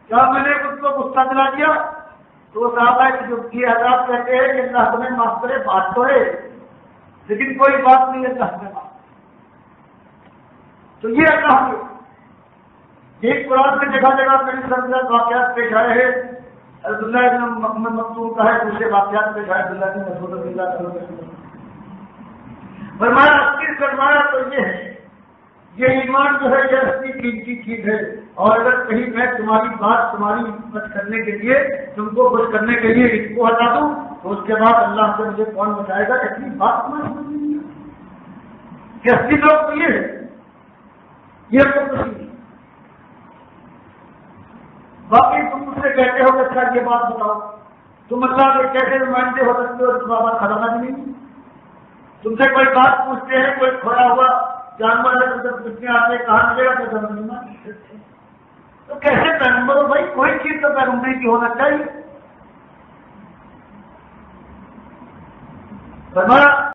کیا میں نے اس کو غصہ دلا دیا؟ تو وہ صحابہ کہ جو یہ حضرات کہتے ہیں کہ اللہ تمہیں معاف کرے، بات تو ہے لیکن کوئی بات نہیں ہے اللہ تمہیں معاف۔ تو یہ اللہ کی ایک قرآن میں جگہ جگہ میری سرزد واقعات پیش آئے ہیں، عبداللہ ابن محمد مکتوم کا ہے، دوسرے واقعات پیش آئے عبداللہ ابن مسعود رضی اللہ عنہ فرمایا اصلی فرمایا تو یہ ہے، یہ ایمان جو ہے یہ اصلی قیمتی چیز ہے، اور اگر کہیں میں تمہاری بات تمہاری مدد کرنے کے لیے تم کو خوش کرنے کے لیے اس کو ہٹا دوں تو اس کے بعد اللہ سے مجھے کون بچائے گا؟ اصلی بات تمہاری سمجھ نہیں کہ اصلی لوگ تو یہ ہے، یہ تو کچھ نہیں۔ باقی تم مجھ سے کہتے ہو کہ اچھا یہ بات بتاؤ تم اللہ کے کیسے نمائندے ہو سکتے ہو تم بابا خزانہ بھی نہیں، تم سے کوئی بات پوچھتے ہیں کوئی کھویا ہوا جانور ہے تم سے پوچھنے آتے کہاں ملے گا تو سمجھ تو کیسے پیغمبر ہو بھائی؟ کوئی چیز تو پیغمبری کی ہونا چاہیے۔ فرمایا